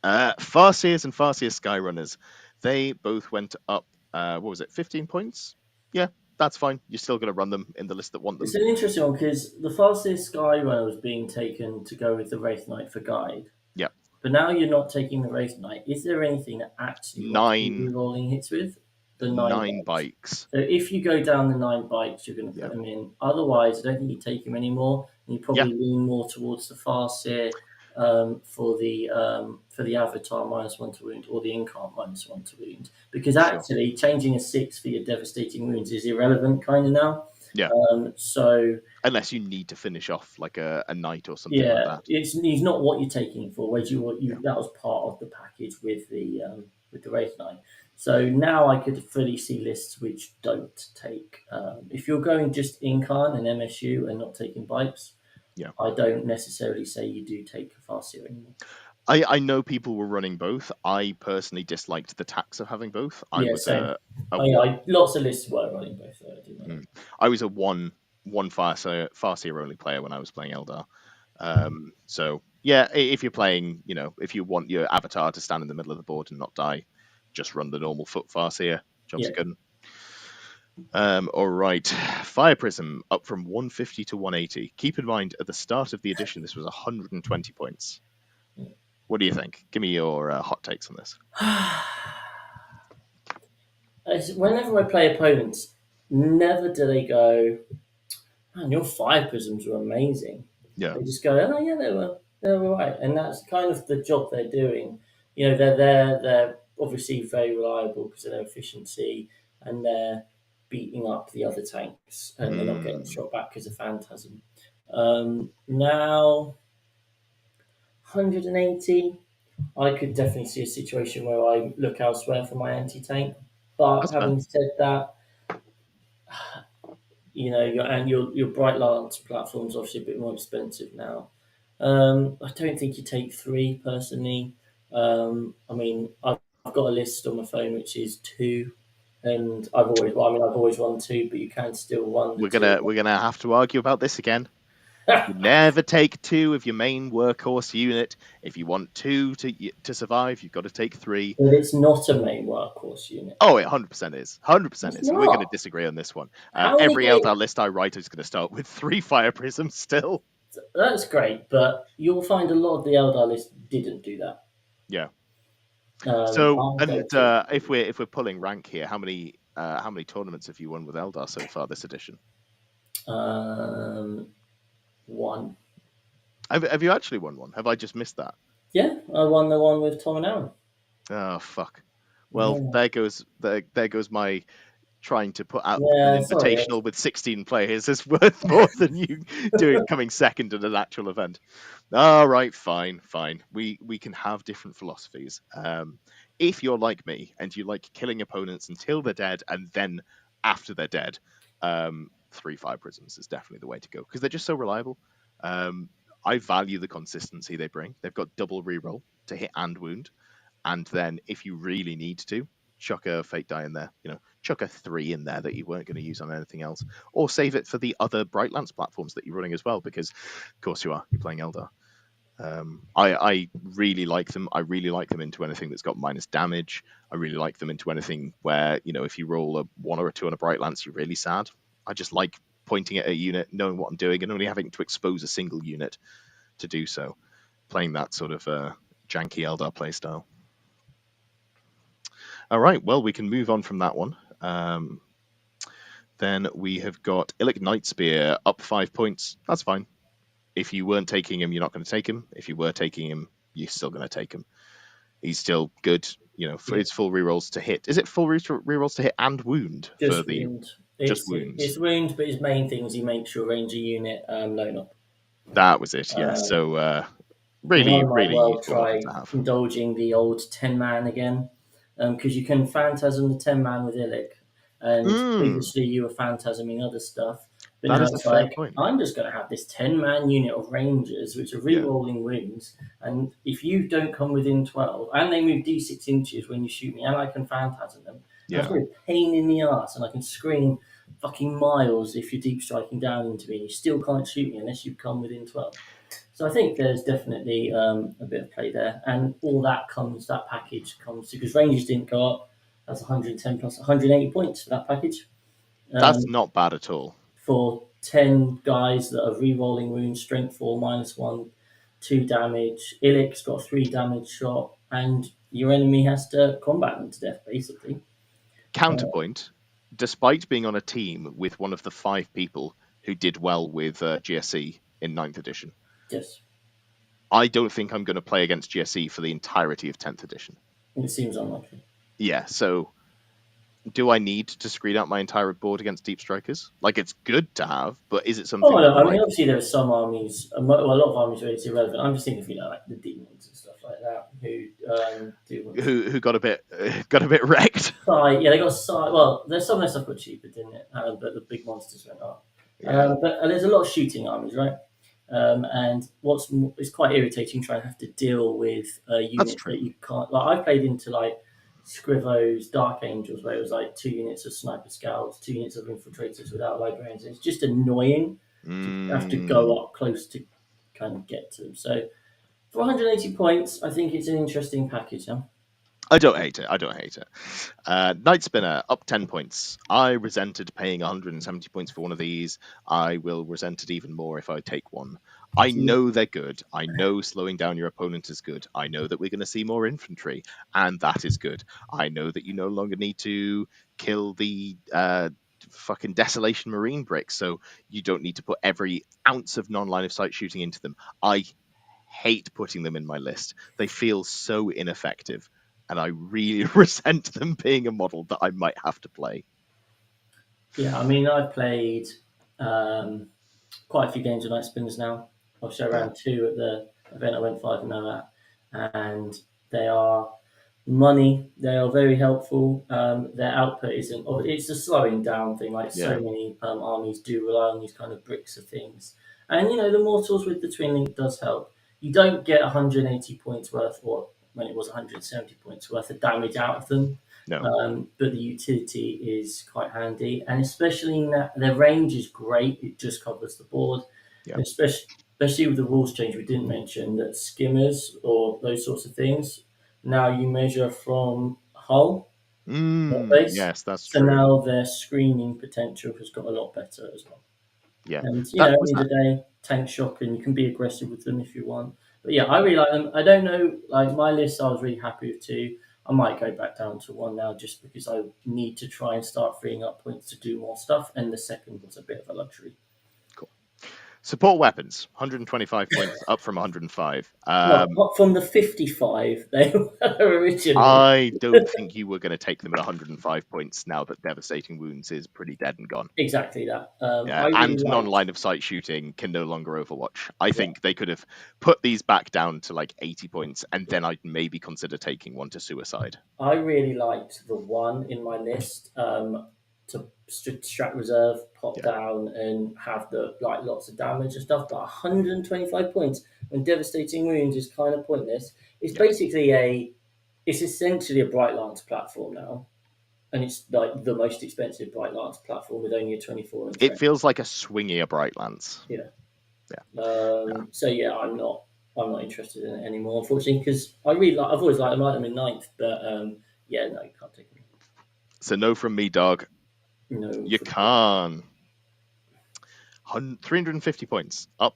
Farseers and Farseer Skyrunners, they both went up. What was it? 15 points. Yeah, that's fine. You're still going to run them in the list that want It's them. an interesting one because the fastest Skyrunner was being taken to go with the Wraith Knight for guide. Yeah, But now you're not taking the Wraith Knight. Is there anything that actually wants to be nine rolling hits with? The nine nine bikes. bikes. So if you go down the 9 bikes, you're going to Yeah, put them in. Otherwise, I don't think you take him anymore. And you yeah, probably lean more towards the Farseer for the Avatar -1 to wound or the Incarn -1 to wound. Because sure. actually, changing a 6 for your devastating wounds is irrelevant kind of now. Yeah, So unless you need to finish off like a knight or something like yeah, that. he's not what you're taking it for. Whereas Yeah, that was part of the package with the Wraith Knight. So now I could fully see lists which don't take. If you're going just Incarn and MSU and not taking bikes, yeah. I don't necessarily say you do take Farseer anymore. I know people were running both. I personally disliked the tax of having both. I Yeah, was same. a one. Lots of lists were running both. So I didn't know. Mm. I was a one Farseer only player when I was playing Eldar. So yeah, if you're playing, if you want your avatar to stand in the middle of the board and not die, just run the normal foot Farseer. Jobs Yeah, are good. All right, Fire Prism up from 150 to 180. Keep in mind, at the start of the edition, this was 120 points. What do you think? Give me your hot takes on this. Whenever I play opponents, never do they go, man, your 5 prisms were amazing. Yeah. They just go, oh yeah, they were all right, and that's kind of the job they're doing. They're there. They're obviously very reliable because of their efficiency, and they're beating up the other tanks, and they're not getting Mm, shot back as a phantasm. Now, 180, I could definitely see a situation where I look elsewhere for my anti-tank. But that's fair. having said that, your Bright Lance platform is obviously a bit more expensive now. I don't think you take 3 personally. I mean, I've got a list on my phone which is 2, and I've always won 2, but you can still run the We're 2. gonna we're gonna have to argue about this again. You never take 2 of your main workhorse unit. If you want 2 to survive, you've got to take 3. But it's not a main workhorse unit. Oh, it 100% is. 100% It's is. And we're going to not. disagree on this one. How many Every games? Eldar list I write is going to start with 3 Fire Prisms still. That's great, but you'll find a lot of the Eldar list didn't do that. Yeah. So, I and don't think. if we're pulling rank here, how many tournaments have you won with Eldar so far this edition? One. Have you actually won one? Have I just missed that? Yeah, I won the one with Tom and Aaron. Oh fuck. Well, Yeah, there goes my trying to put out an yeah. Sorry. invitational with 16 players is worth more than you doing coming second in an actual event. All right, fine, fine. We can have different philosophies. If you're like me and you like killing opponents until they're dead and then after they're dead, 3 fire prisms is definitely the way to go because they're just so reliable. Um, I value the consistency they bring. They've got double reroll to hit and wound, and then if you really need to, chuck a fate die in there. Chuck a 3 in there that you weren't going to use on anything else, or save it for the other Brightlands platforms that you're running as well, because of course you are. You're playing Eldar. I really like them. I really like them into anything that's got minus damage. I really like them into anything where if you roll a 1 or a 2 on a Bright Lance, you're really sad. I just like pointing at a unit, knowing what I'm doing, and only having to expose a single unit to do so. Playing that sort of janky Eldar playstyle. All right, well, we can move on from that one. Then we have got Illic Nightspear up 5 points. That's fine. If you weren't taking him, you're not going to take him. If you were taking him, you're still going to take him. He's still good. For Yeah, its full rerolls to hit. Is it full rerolls to hit and wound for just the wound. just It's wounds? it's wound, but his main thing is he makes your ranger unit loan up. That was it. Yeah. Um, So and I really, might really well useful model try to have. indulging the old 10 man again, because you can phantasm the 10 man with Illic, and Mm, previously you were phantasming other stuff, but that now is a it's fair like point. I'm just going to have this 10-man unit of rangers which are Yeah. re-rolling wounds, and if you don't come within 12, and they move d6 inches when you shoot me, and I can phantasm them, and that's Yeah. really a pain in the ass, and I can scream fucking miles if you're deep striking down into me, and you still can't shoot me unless you come within 12. So I think there's definitely a bit of play there, and all that package comes because Rangers didn't go up. That's 110 plus 180 points for that package. That's Um, not bad at all. for 10 guys that are re-rolling wounds, strength 4, -1, 2 damage. Illic's got a 3 damage shot, and your enemy has to combat them to death, basically. Counterpoint, despite being on a team with one of the 5 people who did well with GSE in 9th edition, Yes, I don't think I'm going to play against GSE for the entirety of 10th edition. it seems unlikely. Yeah, so do I need to screen out my entire board against deep strikers? Like, it's good to have, but is it Oh, something that no, I'm I mean, like, obviously there are some armies, well, a lot of armies where it's irrelevant. I'm just thinking of, like the demons and stuff like that who do want to. who got a bit got a bit wrecked? Side, yeah, they got side. Well, there's some of their stuff got cheaper, didn't it? But the big monsters went up. Yeah, But there's a lot of shooting armies, right? And it's quite irritating trying to have to deal with that's units true. that you can't. Like I played into like Scrivo's Dark Angels, where it was like 2 units of sniper scouts, 2 units of infiltrators without librarians. It's just annoying to have to Mm, go up close to kind of get to them. So for 180 points, I think it's an interesting package. Huh? I don't hate it. I don't hate it. Night Spinner up 10 points. I resented paying 170 points for one of these. I will resent it even more if I take one. I See, know they're good. I know slowing down your opponent is good. I know that we're going to see more infantry, and that is good. I know that you no longer need to kill the fucking Desolation Marine bricks, so you don't need to put every ounce of non line of sight shooting into them. I hate putting them in my list. They feel so ineffective, and I really resent them being a model that I might have to play. yeah, I mean, I've played um, quite a few games of Night Spinners now. Obviously, I Yeah, ran 2 at the event I went 5-0 at, and they are money. They are very helpful. Their output isn't. It's a slowing down thing. Like so yeah, many armies do rely on these kind of bricks of things, and the mortals with the twin link does help. You don't get 180 points worth, or when it was 170 points worth of damage out of them. no, But the utility is quite handy, and especially in that their range is great. It just covers the board, yeah. and especially with the rules change. We didn't mention that skimmers or those sorts of things. Now you measure from hull, not base. Yes, that's So true. now their screening potential has got a lot better as well. Yeah, And that at the was end that. of the day, tank shock, and you can be aggressive with them if you want. But yeah, I really like them. I don't know, like my list, I was really happy with 2. I might go back down to 1 now just because I need to try and start freeing up points to do more stuff. And the second was a bit of a luxury. Cool. Support weapons, 125 points, up from 105. Well, from the 55 they were originally. I don't think you were going to take them at 105 points now that Devastating Wounds is pretty dead and gone. Exactly that. Yeah, I really and liked. non-line of sight shooting can no longer Overwatch. I Yeah, think they could have put these back down to like 80 points, and then I'd maybe consider taking one to suicide. I really liked the one in my list to strat reserve, pop Yeah, down, and have the like lots of damage and stuff. But 125 points when devastating wounds is kind of pointless. It's yeah. basically it's essentially a Bright Lance platform now, and it's like the most expensive Bright Lance platform with only a 24 inch It range. feels like a swingier Bright Lance. Yeah. Yeah, yeah. So yeah, I'm not interested in it anymore, unfortunately, because I really like. I've always liked them. I like them in ninth, but yeah, no, you can't take them. So no from me, dog. No, You for me. can. 350 points up.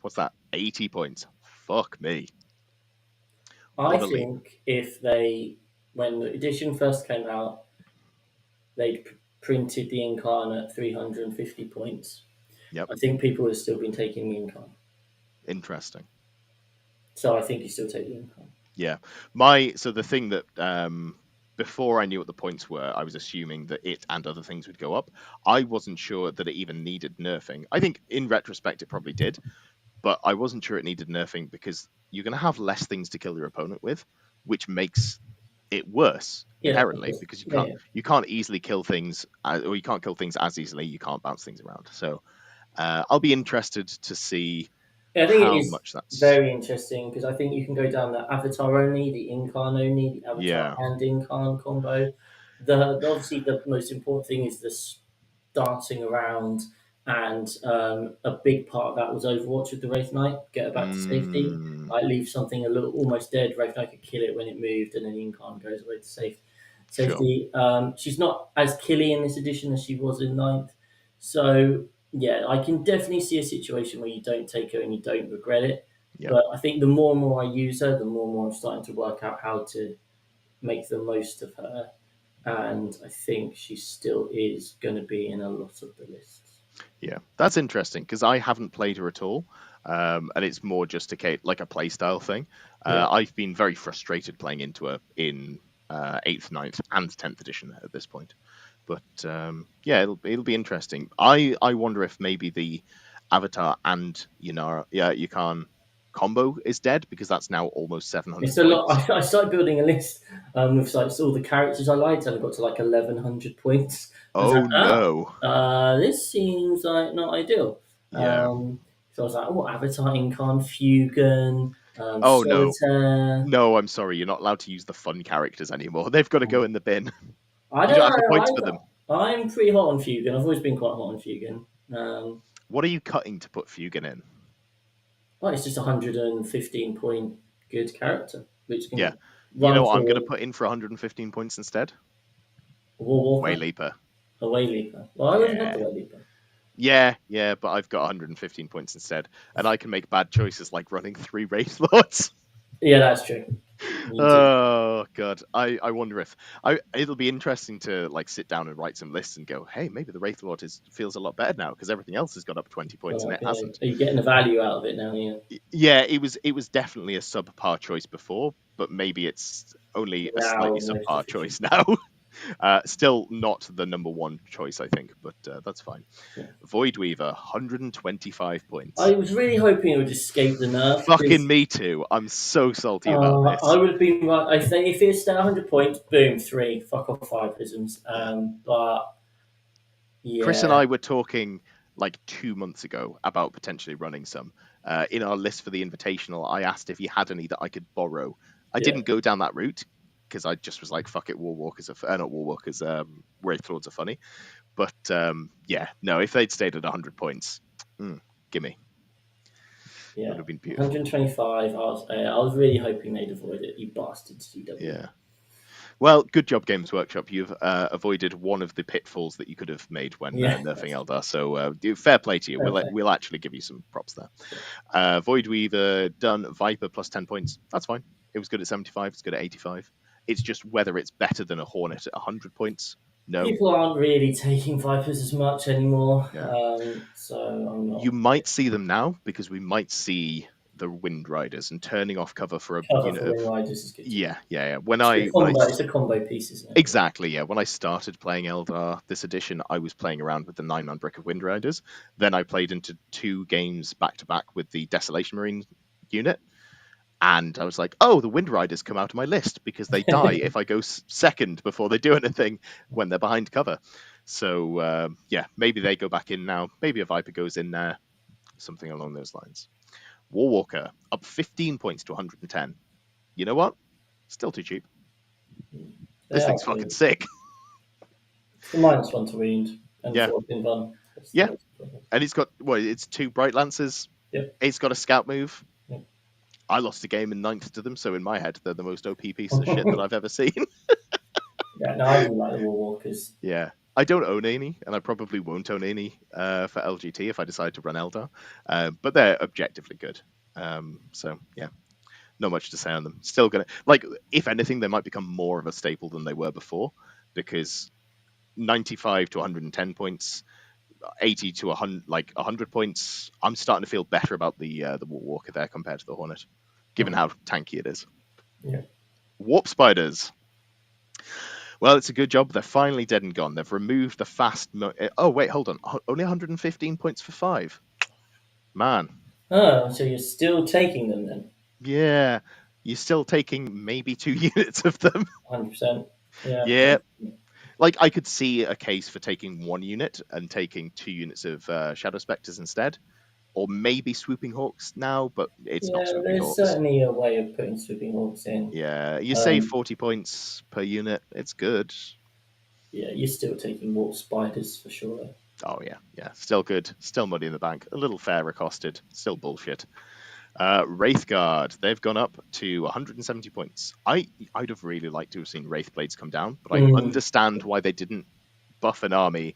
What's that? 80 points. Fuck me. I What a leap. think if when the edition first came out, they printed the Incarnate 350 points. Yep. I think people would have still been taking the Incarnate. Interesting. So I think you still take the Incarnate. Yeah. So the thing that before I knew what the points were, I was assuming that it and other things would go up. I wasn't sure that it even needed nerfing. I think in retrospect it probably did, but I wasn't sure it needed nerfing because you're going to have less things to kill your opponent with, which makes it worse Yeah, inherently because yeah, yeah. you can't easily kill things, or you can't kill things as easily. You can't bounce things around. So I'll be interested to see Yeah, I think it how is much that's. very interesting because I think you can go down the Avatar only, the Incarn only, the Avatar Yeah. and Incarn combo. Obviously the most important thing is the dancing around, and a big part of that was Overwatch with the Wraith Knight. Get her back to safety, Mm, like leave something a little almost dead. Wraith Knight could kill it when it moved, and then Incarn goes away to sure. safety. She's not as killy in this edition as she was in ninth, so yeah, I can definitely see a situation where you don't take her and you don't regret it. Yeah. But I think the more and more I use her, the more and more I'm starting to work out how to make the most of her. And I think she still is going to be in a lot of the lists. Yeah, that's interesting because I haven't played her at all, and it's more just like a play style thing. Yeah. I've been very frustrated playing into her in 8th, 9th, and 10th edition at this point. But yeah, it'll be interesting. I wonder if maybe the Avatar and Yunara, yeah, Yukon combo is dead because that's now almost It's 700 a lot. points. I started building a list with like all the characters I liked, and I got to like 1,100 points. I was like, Oh no. this seems like not ideal. Yeah. So I was like, oh, Avatar, Incarn, Fugan, Oh no. Solitaire. No, I'm sorry, you're not allowed to use the fun characters anymore. They've got to go in the bin. I You don't don't have the points for them. know. I'm pretty hot on Fugan. I've always been quite hot on Fugan. What are you cutting to put Fugan in? Well, it's just 115 point good character, which Yeah. can You know run what I'm going to for put in for 115 points instead? War Walker, Wayleaper. a Way Leaper. Well, I already had Yeah. the Way Leaper. Yeah, but I've got 115 points instead. And I can make bad choices like running 3 Wraith Lords. Yeah, that's true. You do. Oh god, I wonder if it'll be interesting to like sit down and write some lists and go, hey, maybe the Wraith Lord feels a lot better now because everything else has gone up 20 points and it Yeah. hasn't. Are you getting the value out of it now? Yeah. Yeah, it was definitely a subpar choice before, but maybe it's only a Now slightly most subpar efficient. choice now. Still not the number one choice, I think, but that's fine. Yeah. Void Weaver, 125 I points. was really hoping it would escape the nerf Fucking because me too. I'm so salty about I this. would have been right. I think if it's at 100 points, boom, three, fuck off five prisms. Yeah. But Chris and yeah, I were talking like 2 months ago about potentially running some. In our list for the Invitational, I asked if he had any that I could borrow. I yeah. didn't go down that route because I just was like, fuck it, Warwalkers are not Warwalkers, Wraith Lords are funny. But yeah, no, if they'd stayed at 100 points, gimme. It would Yeah, have been beautiful. 125. I was really hoping they'd avoid it. You bastards, CW. Yeah. Well, good job, Games Workshop. You've avoided one of the pitfalls that you could have made when Yeah, nerfing Eldar. So fair play to you. okay. We'll actually give you some props there. Yeah. Void Weaver done. Viper plus 10 points. That's fine. It was good at 75. It's good at 85. It's just whether it's better than a Hornet at 100 points. No. People aren't really taking Vipers as much anymore, Yeah. so I'm You not. might see them now because we might see the Wind Riders and turning off cover for a Cover unit for of Wind Riders is good to know. yeah, yeah, yeah. When It's I a when I combo. It's a combo piece, isn't it? exactly, yeah, when I started playing Eldar this edition, I was playing around with the 9-man brick of Wind Riders. Then I played into 2 games back to back with the Desolation Marine unit, and I was like, oh, the Wind Riders come out of my list because they die if I go second before they do anything when they're behind cover. So yeah, maybe they go back in now. Maybe a Viper goes in there, something along those lines. Warwalker up 15 points to 110. You know what? Still too cheap. They This are thing's fucking good. sick. It's the -1 to wound and Yeah, 14 fun. That's the yeah. most important. And it's got well, it's 2 Bright Lances. Yep. It's got a scout move. Yep. I lost a game in ninth to them, so in my head, they're the most OP piece of shit that I've ever seen. Yeah, no, I do like the War Walkers. Yeah. I don't own any, and I probably won't own any for LGT if I decide to run Eldar. But they're objectively good. So yeah, not much to say on them. Still gonna like, if anything, they might become more of a staple than they were before, because 95 to 110 points, 80 to 100, like 100 points. I'm starting to feel better about the War Walker there compared to the Hornet, given Mm. how tanky it is. Yeah. Warp Spiders. Well, it's a good job. They're finally dead and gone. They've removed the fast. Oh wait, hold on. Only 115 points for 5. Man, Oh, so you're still taking them then? yeah. You're still taking maybe 2 units of them. 100%. Yeah. Yeah. Like, I could see a case for taking 1 unit and taking 2 units of Shadow Spectres instead, or maybe Swooping Hawks now, but it's not Yeah, Swooping there's Hawks. certainly a way of putting Swooping Hawks in. Yeah, you save Um, 40 points per unit. It's good. yeah, you're still taking Warp Spiders for sure. Oh yeah, yeah, still good. Still money in the bank. A little fair accosted. Still bullshit. Wraithguard, they've gone up to 170 points. I'd have really liked to have seen Wraithblades come down, but I Mm. understand why they didn't buff an army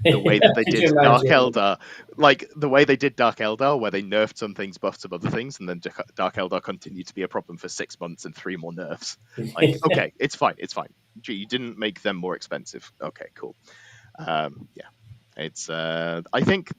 the way that they Could you did Dark imagine? Eldar. Like the way they did Dark Eldar, where they nerfed some things, buffed some other things, and then Dark Eldar continued to be a problem for 6 months and 3 more nerfs. Like, okay, it's fine, it's fine. Gee, you didn't make them more expensive. Okay, cool. Yeah, it's. I think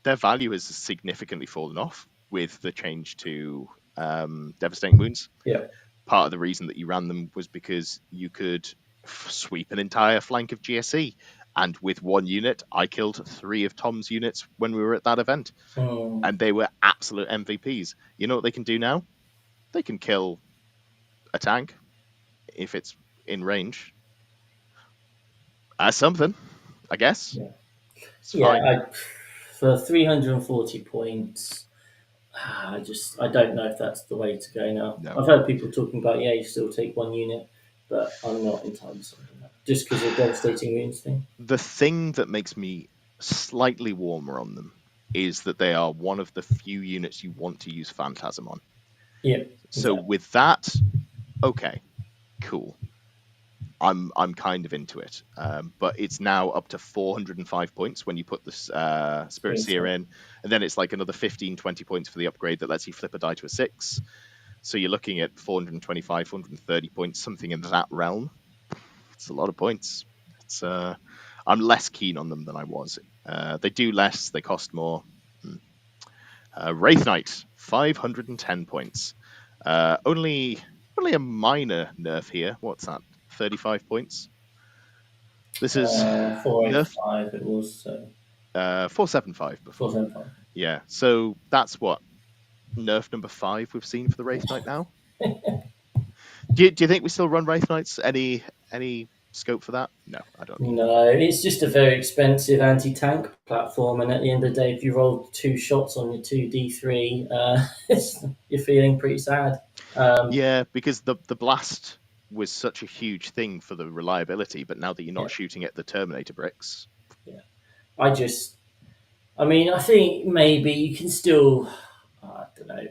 their value has significantly fallen off with the change to Devastating Wounds. Yeah. Part of the reason that you ran them was because you could sweep an entire flank of GSE. And with 1 unit, I killed 3 of Tom's units when we were at that event. Mm. And they were absolute MVPs. You know what they can do now? They can kill a tank if it's in range. That's something, I guess. Yeah. It's fine. Yeah. For 340 points, I don't know if that's the way to go now. No. I've heard people talking about, yeah, you still take 1 unit, but I'm not entirely sold on that. Just because of the devastating wounds thing. The thing that makes me slightly warmer on them is that they are one of the few units you want to use Phantasm on. Yeah. So Exactly. with that, okay, cool. I'm kind of into it, but it's now up to 405 points when you put the Spirit Seer in, and then it's like another 15, 20 points for the upgrade that lets you flip a die to a 6. So you're looking at 425, 430 points, something in that realm. It's a lot of points. It's I'm less keen on them than I was. They do less, they cost more. Wraith Knight, 510 points. Only a minor nerf here. What's that? 35 points. This is nerf 485 it was, so 475 before. 475. Yeah, so that's what nerf number 5 we've seen for the Wraith Knight now. Do you think we still run Wraith Knights? Any scope for that? No, I don't think. No, it's just a very expensive anti-tank platform, and at the end of the day, if you roll 2 shots on your 2d3, you're feeling pretty sad. Yeah, because the blast was such a huge thing for the reliability, but now that you're Yeah, not shooting at the Terminator bricks, yeah. I mean, I think maybe you can still. I don't know.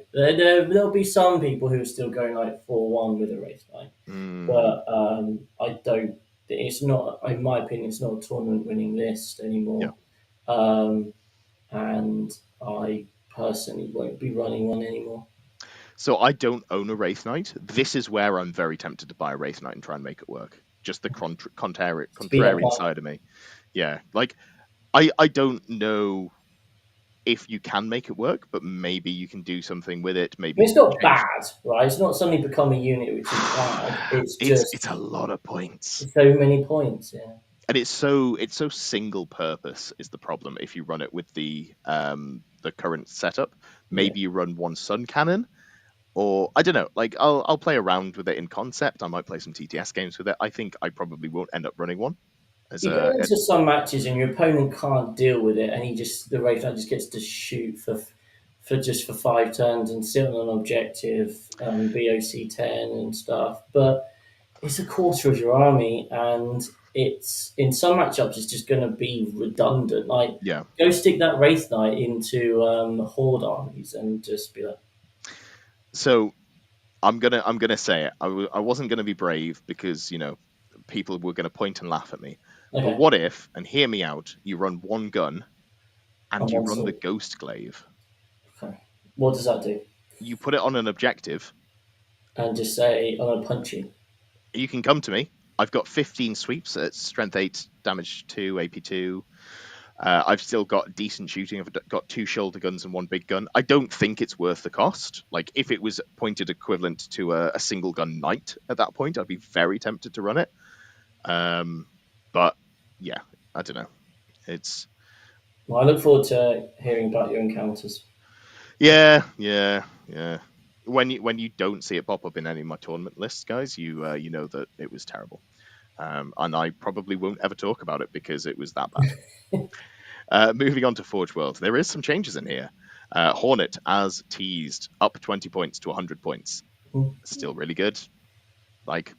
There'll be some people who are still going like 4-1 with a race night, but I don't. It's not, in my opinion, it's not a tournament winning list yeah. anymore. And I personally won't be running one anymore. So I don't own a Wraith Knight. This is where I'm very tempted to buy a Wraith Knight and try and make it work. Just the Speed up contrarian line. side of me. Yeah, like I don't know if you can make it work, but maybe you can do something with it. Maybe It's you can not change. bad, right? It's not suddenly become a unit which is bad. It's It's just a lot of points, so many points. Yeah. and it's so single purpose is the problem. If you run it with the current setup, Yeah. maybe you run one Sun Cannon, or I don't know. Like I'll play around with it in concept. I might play some TTS games with it. I think I probably won't end up running one as You go a into some matches and your opponent can't deal with it, and the Wraith Knight just gets to shoot for 5 turns and sit on an objective, BOC 10 and stuff. But it's a quarter of your army, and it's in some matchups it's just going to be redundant. Like yeah. go stick that Wraith Knight into Horde armies and just be like, So I'm gonna say it. I wasn't gonna be brave because people were gonna point and laugh at me. But okay, what if, and hear me out, you run one gun and I'm you one run the sword. Ghost Glaive. Okay. What does that do? You put it on an objective. And just say, I'm going to punch you. You can come to me. I've got 15 sweeps at strength 8, damage 2, AP 2. I've still got decent shooting. I've got 2 shoulder guns and 1 big gun. I don't think it's worth the cost. Like, if it was pointed equivalent to a single gun knight at that point, I'd be very tempted to run it. But yeah, I don't know. It's Well, I look forward to hearing about your encounters. yeah. When you don't see it pop up in any of my tournament lists, guys, you know that it was terrible. And I probably won't ever talk about it because it was that bad. Moving on to Forge World, there is some changes in here. Hornet, as teased, up 20 points to 100 points. Still really good. Like,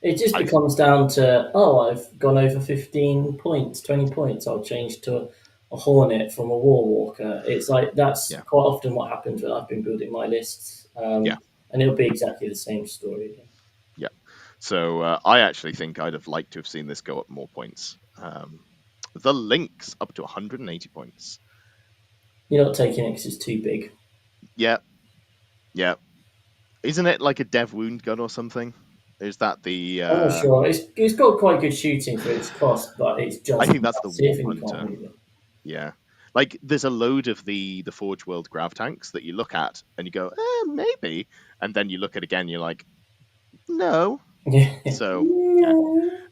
It just I becomes down to, oh, I've gone over 15 points, 20 points. I'll change to a Hornet from a War Walker. It's like that's yeah, quite often what happens when I've been building my lists. yeah, And it'll be exactly the same story again. yeah. So I actually think I'd have liked to have seen this go up more points. The Lynx up to 180 points. You're not taking it because it's too big. Yeah, yeah. Isn't it like a dev wound gun or something? Is that the? I'm not sure. It's got quite good shooting for its cost, but it's I just think that's the massive Warp and you can't Hunter. move it. Yeah, like there's a load of the Forge World grav tanks that you look at and you go, maybe, and then you look at it again, you're like, no. Yeah. So yeah,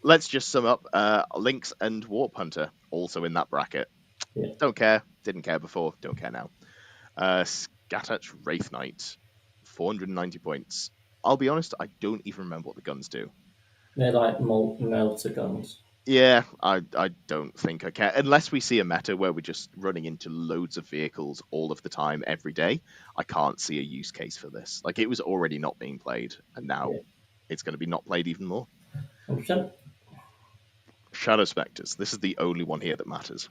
let's just sum up. Lynx and Warp Hunter also in that bracket. Yeah. Don't care. Didn't care before. Don't care now. Scatach Wraith Knight, 490 points. I'll be honest, I don't even remember what the guns do. They're like melter guns. Yeah, I don't think I care. Unless we see a meta where we're just running into loads of vehicles all of the time, every day, I can't see a use case for this. Like, it was already not being played, and now Yeah. it's going to be not played even more. 100%. Shadow Spectres. This is the only one here that matters.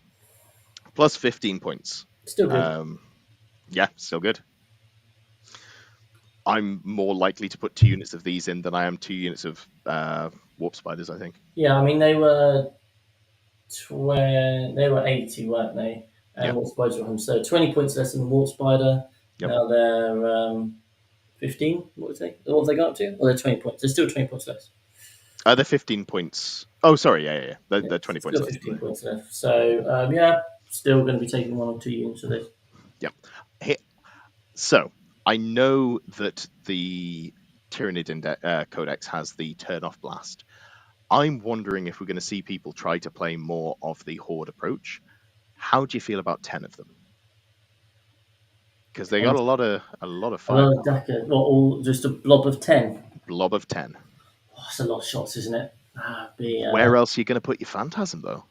Plus 15 points. Still good. Yeah, still good. I'm more likely to put 2 units of these in than I am 2 units of Warp Spiders, I think. Yeah, I mean they were 80, weren't they? And Yep. Warp Spiders were 100. So 20 points less than the Warp Spider. Yep. Now they're 15. What was they? What have they got up to? Oh, they're 20 points. They're still 20 points less. They're 15 points. Oh, sorry. Yeah. They're, Yeah, they're 20 points still less. 15 points left. So yeah, still going to be taking 1 or 2 units of this. Yep. So I know that the Tyranid Codex has the turn off blast. I'm wondering if we're going to see people try to play more of the Horde approach. How do you feel about 10 of them? Because they got a lot of fire. Another Decker, all just a blob of 10. Blob of 10. Oh, that's a lot of shots, isn't it? Where else are you going to put your Phantasm, though?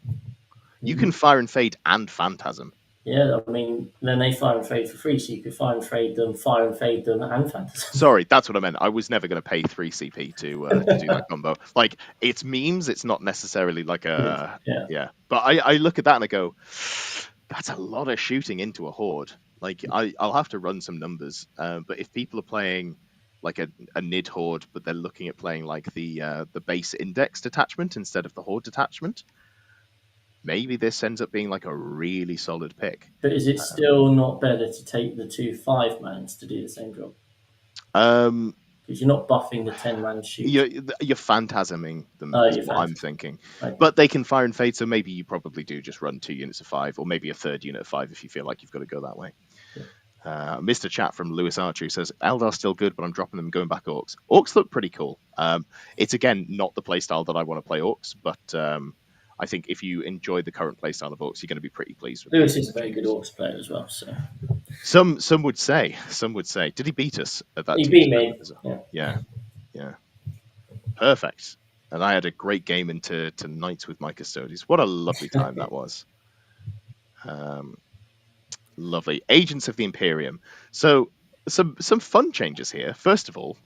You can Fire and Fade and Phantasm. Yeah, I mean, then they fire and fade for free, so you could fire and fade them, and Phantasm. Sorry, that's what I meant. I was never going to pay 3 CP to do that combo. Like, it's memes, it's not necessarily like a... Yeah. But I look at that and I go, that's a lot of shooting into a Horde. Like, I'll have to run some numbers. But if people are playing like a Nid Horde, but they're looking at playing like the base index detachment instead of the Horde detachment, maybe this ends up being like a really solid pick. But is it still not better to take the 2 5-mans to do the same job? Um, Because you're not buffing the 10-man shoot. you're phantasming them, Oh, is you're what I'm fantastic. thinking. Okay. But they can fire and fade, so maybe you probably do just run 2 units of 5, or maybe a third unit of 5 if you feel like you've got to go that way. Yeah. Mr. Chat from Lewis Archer says Eldar's still good, but I'm dropping them and going back Orcs. Orcs look pretty cool. It's again not the playstyle that I want to play Orcs, but I think if you enjoy the current playstyle of Orcs, you're going to be pretty pleased with the Lewis is a very good changes. Orcs player as well. So Some would say, did he beat us at that he team beat spec? me. Yeah. Yeah, yeah, perfect. And I had a great game into Knights with my Custodies. What a lovely time that was. Lovely. Agents of the Imperium. So some fun changes here. First of all,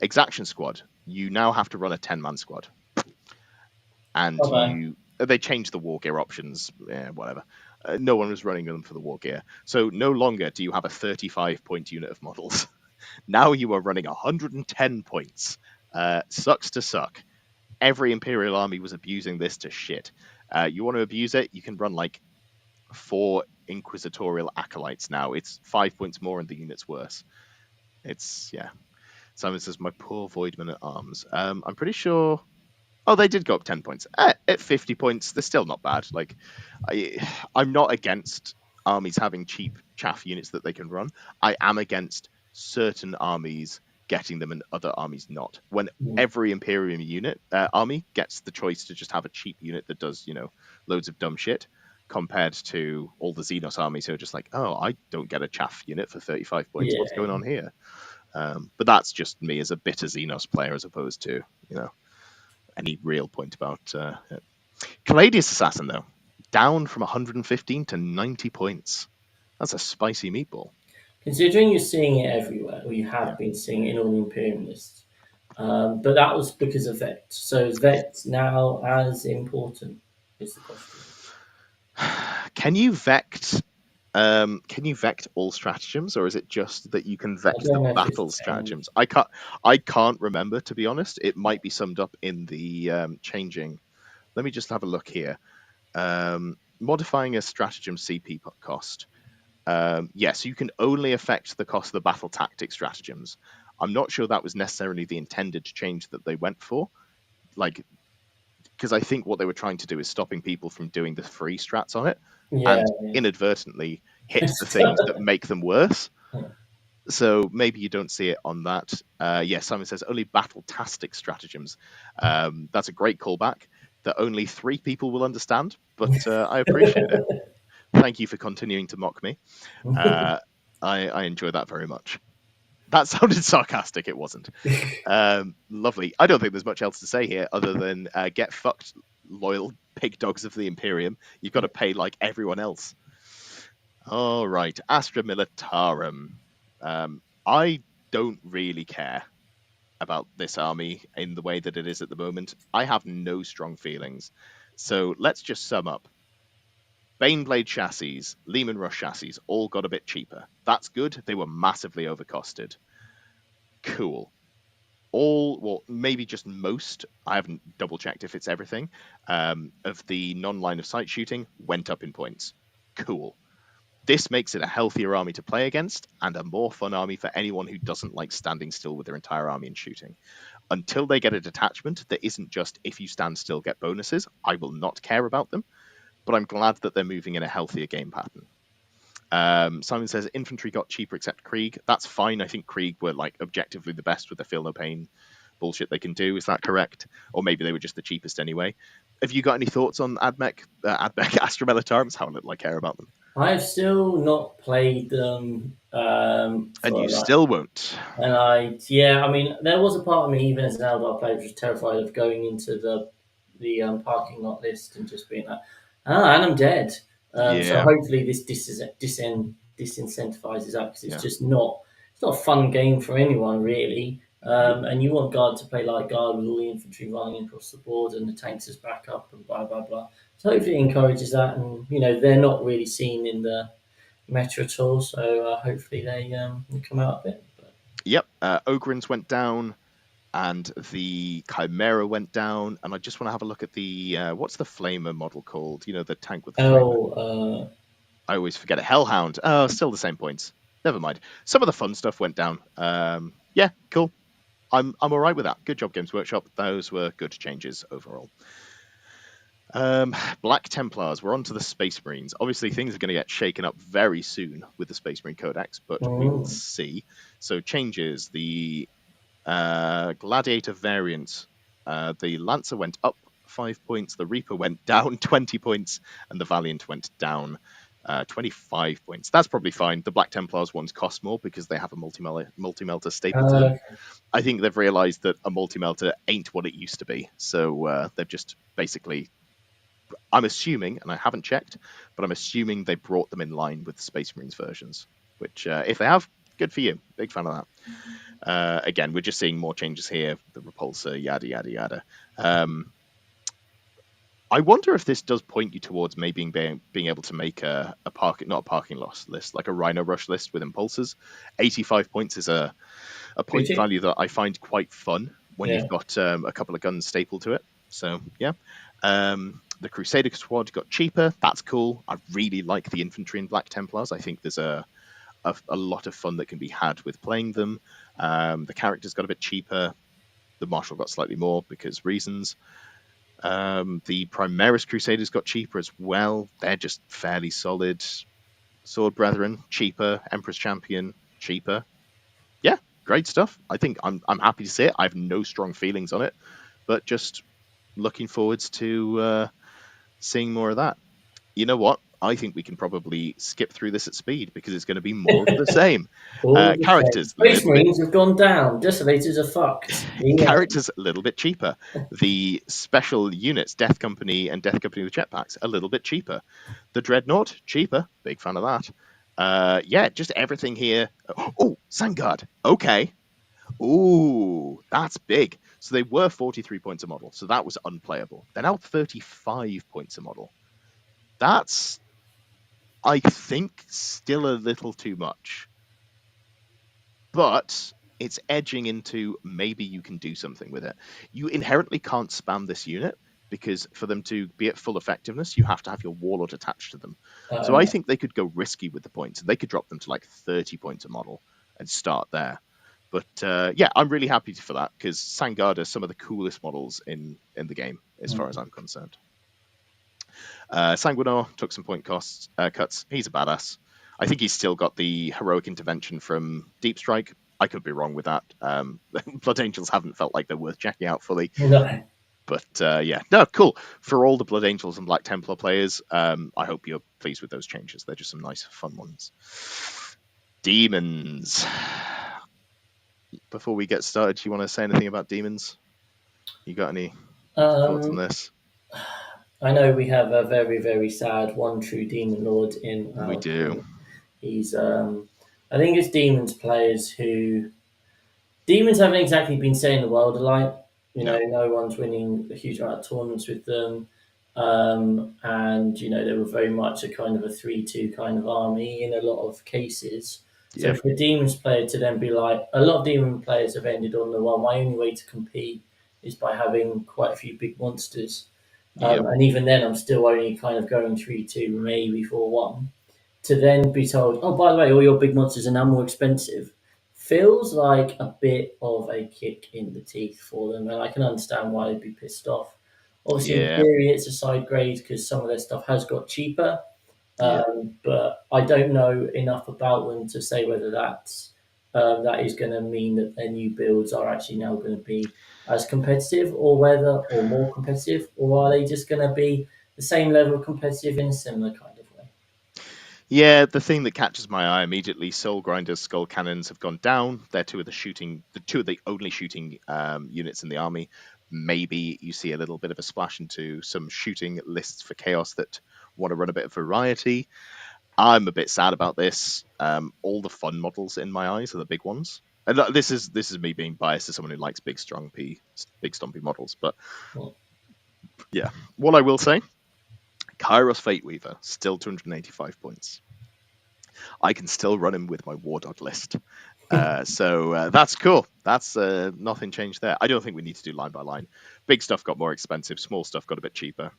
Exaction Squad. You now have to run a 10-man squad, and Okay. they changed the war gear options. Whatever. No one was running them for the war gear. So no longer do you have a 35-point unit of models. Now you are running 110 points. Sucks to suck. Every Imperial army was abusing this to shit. You want to abuse it, you can run like 4 Inquisitorial Acolytes now. It's 5 points more and the unit's worse. It's, yeah. Simon says, my poor Voidman at arms. I'm pretty sure. Oh, they did go up 10 points. At 50 points, they're still not bad. Like, I'm not against armies having cheap chaff units that they can run. I am against certain armies getting them and other armies not. When every Imperium unit army gets the choice to just have a cheap unit that does, loads of dumb shit, compared to all the Xenos armies who are just like, oh, I don't get a chaff unit for 35 points. What's Yeah. going on here? But that's just me as a bitter Xenos player as opposed to, any real point about it. Caladius Assassin, though, down from 115 to 90 points. That's a spicy meatball. Considering you're seeing it everywhere, or you Yeah. have been seeing it in all the Imperium lists, but that was because of Vect. So is Vect now as important? Is the question. Can you vect? Can you vect all stratagems, or is it just that you can I vect the don't know if battle it's changed. stratagems? I can't remember, to be honest. It might be summed up in the changing. Let me just have a look here. Modifying a stratagem CP cost. Yes, you can only affect the cost of the battle tactic stratagems. I'm not sure that was necessarily the intended change that they went for. Like, because I think what they were trying to do is stopping people from doing the free strats on it, Yeah. and Yeah. inadvertently hit the things that make them worse. So maybe you don't see it on that. Yes, Simon says only battle-tastic stratagems. That's a great callback that only 3 people will understand, but I appreciate it. Thank you for continuing to mock me. I enjoy that very much. That sounded sarcastic. It wasn't. Lovely. I don't think there's much else to say here other than get fucked, loyal pig dogs of the Imperium. You've got to pay like everyone else. All right, Astra Militarum. I don't really care about this army in the way that it is at the moment. I have no strong feelings. So let's just sum up. Baneblade chassis, Lehman Rush chassis, all got a bit cheaper. That's good. They were massively overcosted. Cool. All, well, maybe just most, I haven't double checked if it's everything, of the non-line of sight shooting went up in points. Cool. This makes it a healthier army to play against and a more fun army for anyone who doesn't like standing still with their entire army and shooting. Until they get a detachment that isn't just if you stand still get bonuses, I will not care about them, but I'm glad that they're moving in a healthier game pattern. Simon says infantry got cheaper except Krieg. That's fine. I think Krieg were like objectively the best with the feel no pain bullshit they can do. Is that correct? Or maybe they were just the cheapest anyway. Have you got any thoughts on Astra Militarum? How little I care about them. I've still not played them And you for like, still won't. and I mean, there was a part of me, even as an Eldar player, which was terrified of going into the parking lot list and just being like, and I'm dead. So Yeah, hopefully this disincentivizes that because yeah. it's not a fun game for anyone really. Nope. And you want Guard to play like Guard with all the infantry running across the board and the tanks as backup and blah blah blah. So hopefully it encourages that, and they're not really seen in the meta at all. So hopefully they come out a bit. But Yep. Ogrins went down, and the Chimera went down. And I just want to have a look at the what's the Flamer model called? The tank with the Flamer. oh, I always forget it. Hellhound. Oh, still the same points. never mind. Some of the fun stuff went down. Yeah, cool. I'm all right with that. Good job, Games Workshop. Those were good changes overall. Black Templars. We're on to the Space Marines. Obviously, things are going to get shaken up very soon with the Space Marine Codex, but we will Mm. see. So changes. The Gladiator variant. The Lancer went up 5 points. The Reaper went down 20 points, and the Valiant went down 25 points. That's probably fine. The Black Templars ones cost more because they have a multi-melter staple to them. Uh, I think they've realized that a multi-melter ain't what it used to be. So they've just basically, I'm assuming, and I haven't checked, but I'm assuming they brought them in line with the Space Marines versions, which if they have, good for you. Big fan of that. Again, we're just seeing more changes here, the repulsor, yada, yada, yada. I wonder if this does point you towards maybe being able to make a parking, not a parking lot list, like a Rhino Rush list with impulsors. 85 points is a point Pretty. value that I find quite fun when Yeah. you've got a couple of guns stapled to it. So, yeah. The Crusader Squad got cheaper. That's cool. I really like the infantry in Black Templars. I think there's a lot of fun that can be had with playing them. The characters got a bit cheaper. The Marshal got slightly more because reasons. The Primaris Crusaders got cheaper as well. They're just fairly solid. Sword Brethren, cheaper. Emperor's Champion, cheaper. Yeah, great stuff. I think I'm happy to see it. I have no strong feelings on it, but just looking forwards to seeing more of that. You know what? I think we can probably skip through this at speed because it's going to be more of the same. All the same. Characters, a Space little bit Marines have gone down. Desolators are fucked. Yeah. characters a little bit cheaper. The special units, Death Company and Death Company with jetpacks, a little bit cheaper. The Dreadnought, cheaper. Big fan of that. Yeah, just everything here. Oh, Sangard. Okay. Ooh, that's big. So they were 43 points a model, so that was unplayable. They're now 35 points a model. That's, I think, still a little too much. But it's edging into maybe you can do something with it. You inherently can't spam this unit because for them to be at full effectiveness, you have to have your warlord attached to them. So I Yeah. think they could go risky with the points. They could drop them to like 30 points a model and start there. But yeah, I'm really happy for that because Sangard are some of the coolest models in the game, as far as I'm concerned. Sanguinor took some point cuts. He's a badass. I think he's still got the heroic intervention from Deep Strike. I could be wrong with that. Blood Angels haven't felt like they're worth checking out fully. No. But yeah, no, cool. For all the Blood Angels and Black Templar players, I hope you're pleased with those changes. They're just some nice, fun ones. Demons. Before we get started, do you want to say anything about demons? You got any thoughts on Um, this? I know we have a very, very sad one true demon lord in We our do. team. He's, I think it's demons players who demons haven't exactly been setting the world alight. You know, No. no one's winning a huge amount of tournaments with them. And, you know, they were very much a kind of a 3-2 kind of army in a lot of cases. So Yep. for a demons player to then be like, a lot of demon players have ended on the well, my only way to compete is by having quite a few big monsters. Yep. And even then, I'm still only kind of going 3-2, maybe 4-1. To then be told, oh, by the way, all your big monsters are now more expensive, feels like a bit of a kick in the teeth for them. And I can understand why they'd be pissed off. Obviously, in Yeah. theory, it's a side grade because some of their stuff has got cheaper. Yep. But I don't know enough about them to say whether that is going to mean that their new builds are actually now going to be as competitive, or more competitive, or are they just going to be the same level of competitive in a similar kind of way? Yeah, the thing that catches my eye immediately, Soul Grinders, Skull Cannons have gone down. They're two of the only shooting units in the army. Maybe you see a little bit of a splash into some shooting lists for Chaos that want to run a bit of variety. I'm a bit sad about this. All the fun models in my eyes are the big ones. And this is me being biased as someone who likes big stompy models. But Well, yeah, what I will say, Kairos Fate Weaver, still 285 points. I can still run him with my War Dog list. So that's cool. That's nothing changed there. I don't think we need to do line by line. Big stuff got more expensive. Small stuff got a bit cheaper.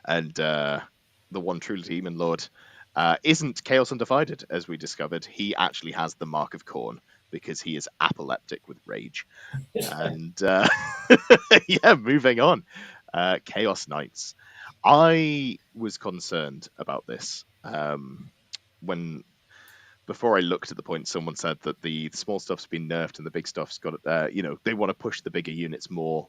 And the one true demon lord. isn't Chaos Undivided, as we discovered. He actually has the Mark of Corn because he is apoplectic with rage. And yeah, moving on. Chaos Knights. I was concerned about this when before I looked at the point. Someone said that the small stuff's been nerfed and the big stuff's got they want to push the bigger units more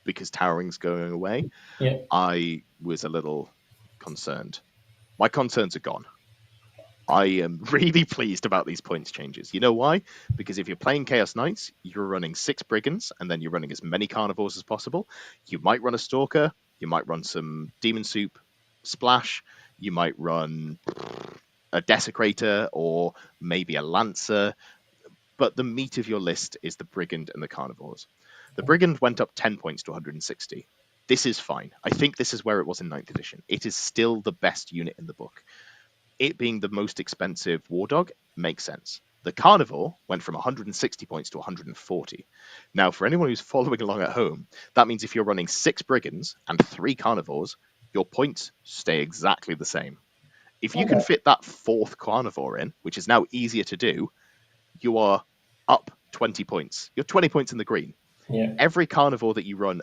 because towering's going away. Yeah. I was a little concerned. My concerns are gone. I am really pleased about these points changes. You know why? Because if you're playing Chaos Knights, you're running 6 Brigands, and then you're running as many Carnivores as possible. You might run a Stalker, you might run some Demon Soup Splash, you might run a Desecrator, or maybe a Lancer, but the meat of your list is the Brigand and the Carnivores. The Brigand went up 10 points to 160. This is fine. I think this is where it was in 9th edition. It is still the best unit in the book. It being the most expensive War Dog makes sense. The Carnivore went from 160 points to 140. Now, for anyone who's following along at home, that means if you're running 6 Brigands and 3 Carnivores, your points stay exactly the same. If you can Okay. fit that 4th Carnivore in, which is now easier to do, you are up 20 points. You're 20 points in the green. Yeah. Every Carnivore that you run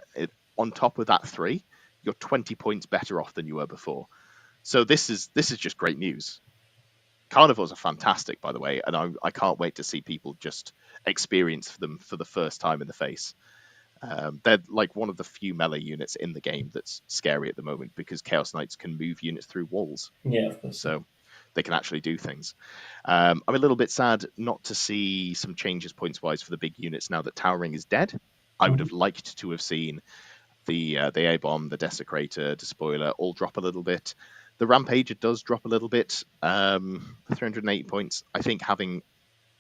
on top of that 3, you're 20 points better off than you were before. So this is just great news. Carnivores are fantastic, by the way, and I can't wait to see people just experience them for the first time in the face. They're like one of the few melee units in the game that's scary at the moment because Chaos Knights can move units through walls. Yeah, of course. So they can actually do things. I'm a little bit sad not to see some changes points-wise for the big units now that Towering is dead. I would have liked to have seen the A-Bomb, the Desecrator, Despoiler all drop a little bit. The Rampager does drop a little bit, 380 points. I think having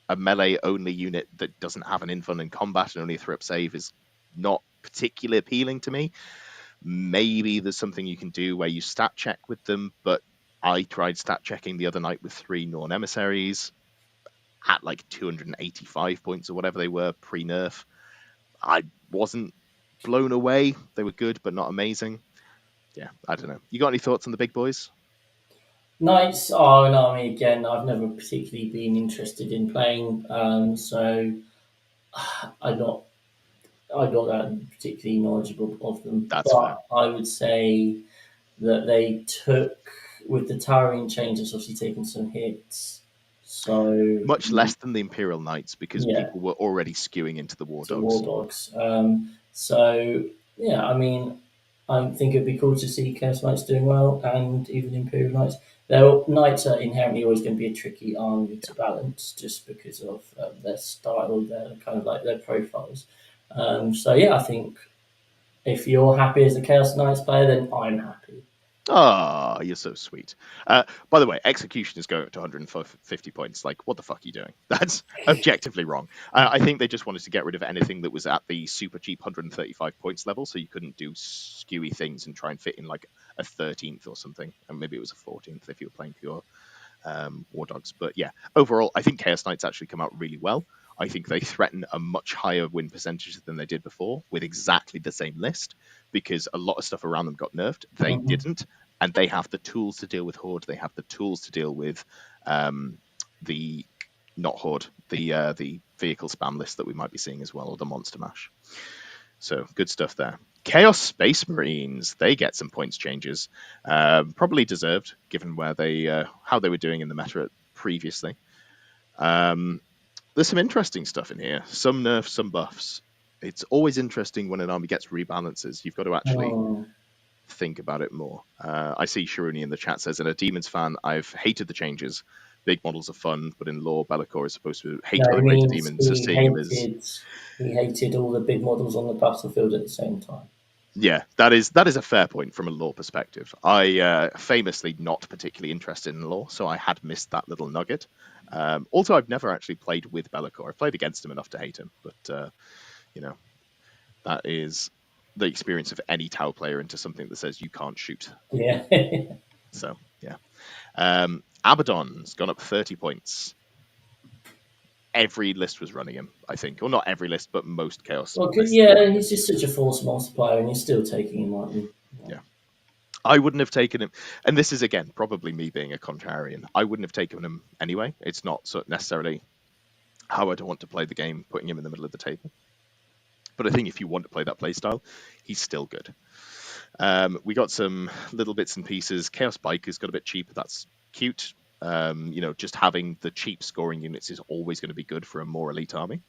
a melee-only unit that doesn't have an infun in combat and only a throw-up save is not particularly appealing to me. Maybe there's something you can do where you stat check with them, but I tried stat checking the other night with 3 Norn Emissaries at like 285 points or whatever they were pre-nerf. I wasn't blown away. They were good, but not amazing. Yeah, I don't know. You got any thoughts on the big boys? Knights. Oh no, I mean again, I've never particularly been interested in playing, so I'm not that particularly knowledgeable of them. That's fair. But I would say that they took with the towering changes, obviously taken some hits. So Much less than the Imperial Knights because yeah, people were already skewing into the War to War Dogs. Dogs. So yeah, I mean, I think it'd be cool to see Chaos Knights doing well, and even Imperial Knights. Their Knights are inherently always going to be a tricky army to balance, just because of their style, their kind of like their profiles. So yeah, I think if you're happy as a Chaos Knights player, then I'm happy. Ah, you're so sweet. By the way, execution is going up to 150 points. Like, what the fuck are you doing? That's objectively wrong. I think they just wanted to get rid of anything that was at the super cheap 135 points level, so you couldn't do skewy things and try and fit in like a 13th or something, and maybe it was a 14th if you were playing pure War Dogs. But yeah, overall, I think Chaos Knights actually come out really well. I think they threaten a much higher win percentage than they did before with exactly the same list because a lot of stuff around them got nerfed. They didn't, and they have the tools to deal with Horde. They have the tools to deal with the not Horde, the vehicle spam list that we might be seeing as well, or the Monster Mash. So good stuff there. Chaos Space Marines, they get some points changes, probably deserved given where they how they were doing in the meta previously. There's some interesting stuff in here. Some nerfs, some buffs. It's always interesting when an army gets rebalances. You've got to actually think about it more. I see Shiruni in the chat says, "In a Demons fan, I've hated the changes. Big models are fun, but in lore, Be'lakor is supposed to hate No, he upgraded means demons, so seeing him as he hated all the big models on the battlefield at the same time. yeah, that is a fair point from a lore perspective. I famously not particularly interested in lore, so I had missed that little nugget. Also, I've never actually played with Be'lakor. I've played against him enough to hate him, but you know, that is the experience of any Tau player into something that says you can't shoot. Yeah. So yeah, Abaddon's gone up 30 points. Every list was running him, I think, or not every list, but most Chaos Well, lists. yeah, he's just such a force multiplier, and you're still taking him, aren't you? Yeah. I wouldn't have taken him, and this is again probably me being a contrarian. I wouldn't have taken him anyway. It's not necessarily how I'd want to play the game, putting him in the middle of the table. But I think if you want to play that playstyle, he's still good. We got some little bits and pieces. Chaos Bike has got a bit cheaper. That's cute. Just having the cheap scoring units is always going to be good for a more elite army.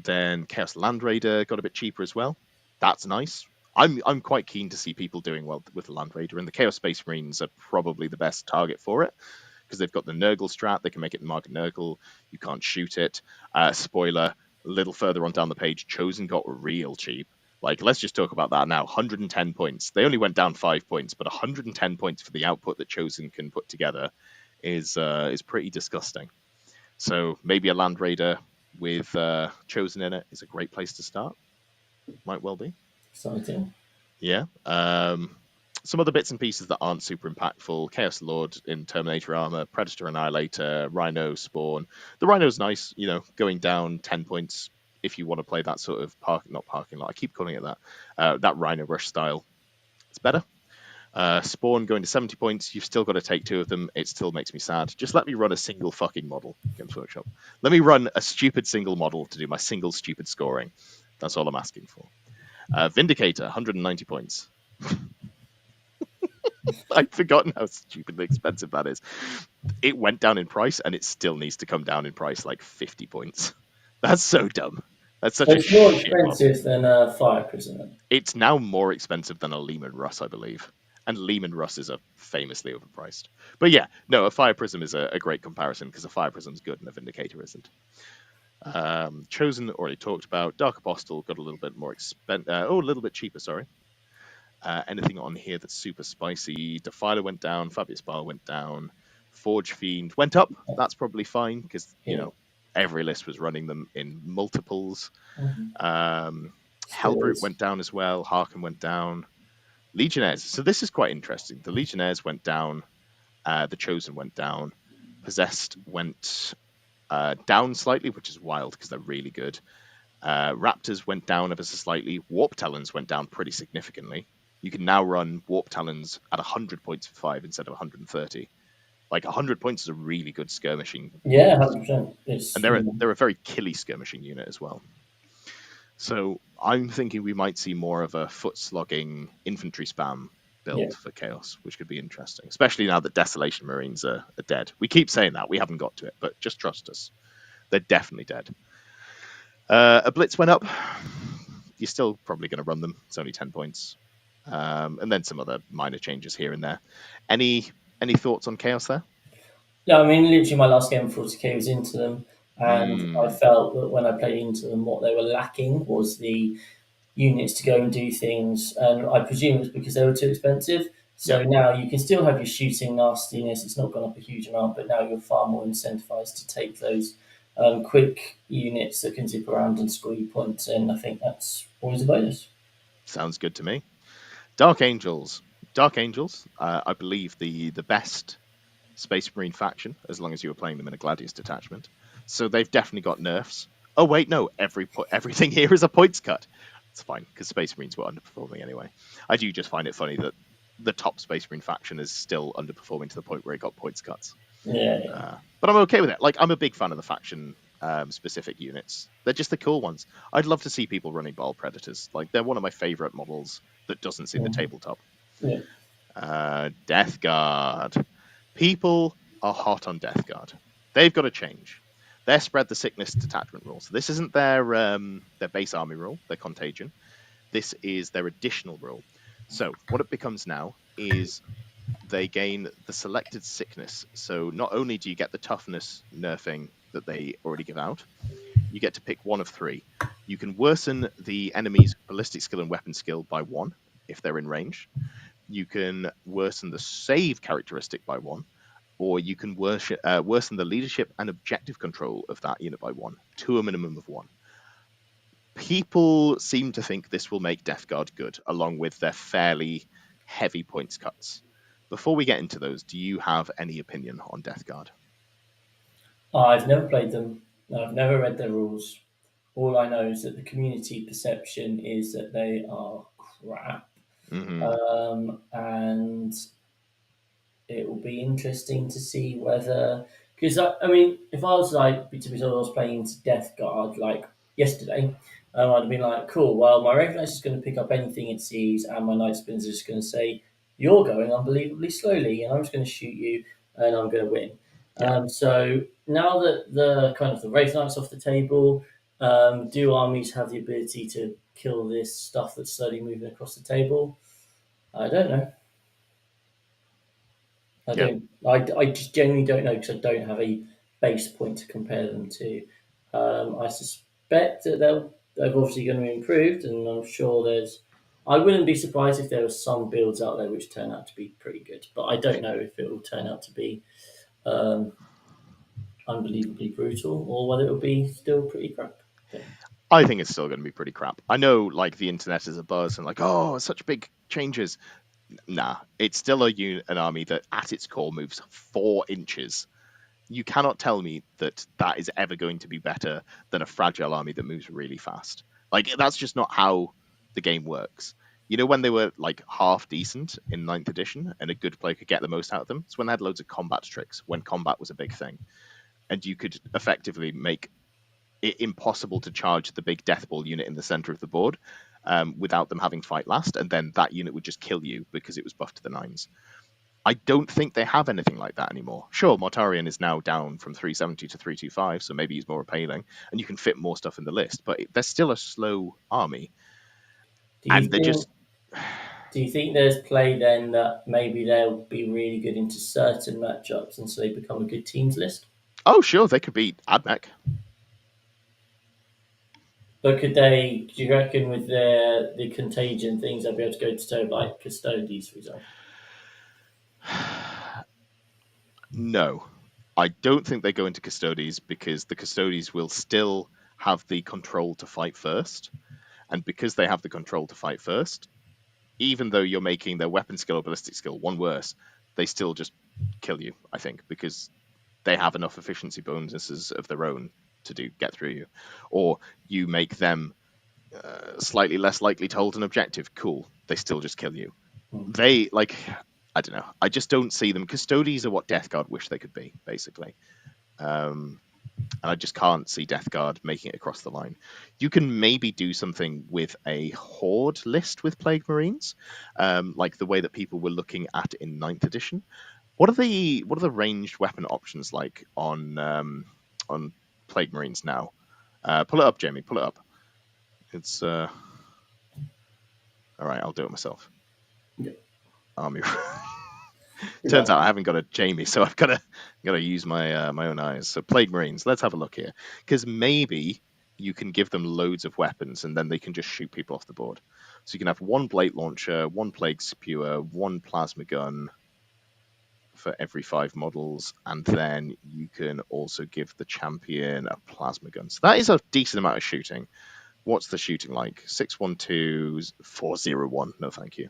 Then Chaos Land Raider got a bit cheaper as well. That's nice. I'm quite keen to see people doing well with the Land Raider, and the Chaos Space Marines are probably the best target for it because they've got the Nurgle strat. They can make it Market Nurgle. You can't shoot it. Spoiler, a little further on down the page, Chosen got real cheap. Like, let's just talk about that now. 110 points. They only went down 5 points, but 110 points for the output that Chosen can put together is pretty disgusting. So maybe a Land Raider with Chosen in it is a great place to start. Might well be. Exciting. Yeah. Some other bits and pieces that aren't super impactful. Chaos Lord in Terminator armor, Predator Annihilator, Rhino Spawn. The Rhino's nice, going down 10 points if you want to play that sort of not parking lot. I keep calling it that. That Rhino Rush style. It's better. Spawn going to 70 points. You've still got to take 2 of them. It still makes me sad. Just let me run a single fucking model, Games Workshop. Let me run a stupid single model to do my single stupid scoring. That's all I'm asking for. Vindicator, 190 points. I'd forgotten how stupidly expensive that is. It went down in price, and it still needs to come down in price like 50 points. That's so dumb. That's such a It's more shit model. expensive than a Fire Prisoner. It's now more expensive than a Lehman Russ, I believe. And Lehman Russes are famously overpriced. But yeah, no, a Fire Prism is a great comparison because a Fire Prism's good and a Vindicator isn't. Chosen, already talked about. Dark Apostle got a little bit more a little bit cheaper, sorry. Anything on here that's super spicy? Defiler went down, Fabius Bar went down, Forge Fiend went up. That's probably fine because, every list was running them in multiples. Hellbrute went down as well. Harken went down. Legionnaires. So this is quite interesting. The Legionnaires went down. The Chosen went down. Possessed went down slightly, which is wild because they're really good. Raptors went down ever so slightly. Warp Talons went down pretty significantly. You can now run Warp Talons at 100 points for 5 instead of 130. Like 100 points is a really good skirmishing. Yeah, 100%. And they're a very killy skirmishing unit as well. So I'm thinking we might see more of a foot slogging infantry spam build for Chaos, which could be interesting, especially now that Desolation Marines are dead. We keep saying that. We haven't got to it, but just trust us. They're definitely dead. A Blitz went up. You're still probably going to run them. It's only 10 points. And then some other minor changes here and there. Any thoughts on Chaos there? Yeah, I mean, literally my last game of 40k was into them, and I felt that when I played into them, what they were lacking was the units to go and do things, and I presume it was because they were too expensive. So now you can still have your shooting nastiness. It's not gone up a huge amount, but now you're far more incentivized to take those quick units that can zip around and score you points, and I think that's always a bonus. Sounds good to me. Dark Angels. I believe the best Space Marine faction, as long as you were playing them in a Gladius detachment. So they've definitely got nerfs. Oh wait, no, everything here is a points cut. It's fine, because Space Marines were underperforming anyway. I do just find it funny that the top Space Marine faction is still underperforming to the point where it got points cuts. Yeah. But I'm okay with it. Like, I'm a big fan of the faction specific units. They're just the cool ones. I'd love to see people running Ball Predators. Like, they're one of my favorite models that doesn't see the tabletop. Death Guard. People are hot on Death Guard. They've got to change. They're Spread the Sickness detachment rule. So this isn't their base army rule, their Contagion. This is their additional rule. So what it becomes now is they gain the selected sickness. So not only do you get the toughness nerfing that they already give out, you get to pick one of 3. You can worsen the enemy's ballistic skill and weapon skill by 1 if they're in range. You can worsen the save characteristic by 1, or you can worsen the leadership and objective control of that unit by 1, to a minimum of 1. People seem to think this will make Death Guard good, along with their fairly heavy points cuts. Before we get into those, do you have any opinion on Death Guard? I've never played them. I've never read their rules. All I know is that the community perception is that they are crap. Hmm. And it will be interesting to see whether, because I mean, if I was like to be told I was playing into Death Guard like yesterday, I'd have been like, cool. Well, my Recognize is going to pick up anything it sees, and my Night Spins are just going to say, "You're going unbelievably slowly," and I'm just going to shoot you, and I'm going to win. Yeah. So now that the kind of the Wraith Knight's off the table, do armies have the ability to kill this stuff that's slowly moving across the table? I don't know. I Yeah. don't. I just genuinely don't know because I don't have a base point to compare them to. I suspect that they're obviously going to be improved, and I'm sure there's. I wouldn't be surprised if there were some builds out there which turn out to be pretty good, but I don't know if it will turn out to be um, unbelievably brutal or whether it will be still pretty crap. Don't know. I think it's still going to be pretty crap. I know, like, the internet is a buzz and like, oh, such big changes. Nah, it's still an army that at its core moves 4 inches. You cannot tell me that that is ever going to be better than a fragile army that moves really fast. Like, that's just not how the game works. You know, when they were like half decent in ninth edition and a good player could get the most out of them? It's when they had loads of combat tricks, when combat was a big thing. And you could effectively make it impossible to charge the big death ball unit in the center of the board without them having fight last, and then that unit would just kill you because it was buffed to the nines. I don't think they have anything like that anymore. Sure, Mortarion is now down from 370 to 325, so maybe he's more appealing, and you can fit more stuff in the list, but they're still a slow army, Do you and they're think? just. Do you think there's play then that maybe they'll be really good into certain matchups, and so they become a good teams list? Oh, sure, they could beat Admech. But could they? Do you reckon with the contagion things, they'll be able to go to toe like Custodes, for example? No, I don't think they go into Custodes because the Custodes will still have the control to fight first. And because they have the control to fight first, even though you're making their weapon skill or ballistic skill one worse, they still just kill you, I think, because they have enough efficiency bonuses of their own to get through you. Or you make them slightly less likely to hold an objective, cool. They still just kill you. Hmm. They, like, I don't know. I just don't see them. Custodies are what Death Guard wish they could be, basically. And I just can't see Death Guard making it across the line. You can maybe do something with a Horde list with Plague Marines, like the way that people were looking at in ninth edition. What are the ranged weapon options like on Plague Marines now? Pull it up, Jamie. Pull it up. It's all right. I'll do it myself. Yeah. Army. Turns Because out I haven't got a Jamie, so I've got to use my own eyes. So Plague Marines. Let's have a look here, because maybe you can give them loads of weapons and then they can just shoot people off the board. So you can have one Blade Launcher, one Plague Spewer, one Plasma Gun for every 5 models, and then you can also give the champion a Plasma Gun. So that is a decent amount of shooting. What's the shooting like? 612 401. No, thank you.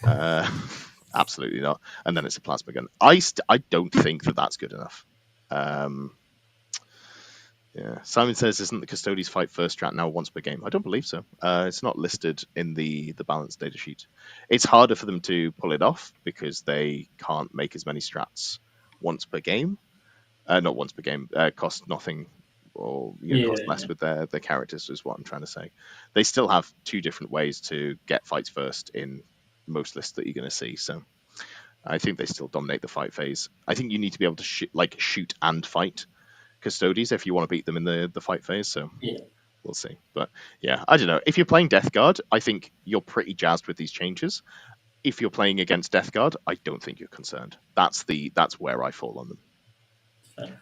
Uh, absolutely not. And then it's a plasma gun. I don't think that that's good enough. Um, yeah. Simon says, "Isn't the Custodes fight first strat now once per game?" I don't believe so. It's not listed in the balance data sheet. It's harder for them to pull it off because they can't make as many strats once per game. Not once per game. Cost nothing, or cost yeah, less with their characters is what I'm trying to say. They still have 2 different ways to get fights first in most lists that you're going to see. So I think they still dominate the fight phase. I think you need to be able to shoot and fight Custodes if you want to beat them in the fight phase. So yeah, we'll see. But yeah, I don't know. If you're playing Death Guard, I think you're pretty jazzed with these changes. If you're playing against Death Guard, I don't think you're concerned. That's where I fall on them. fair.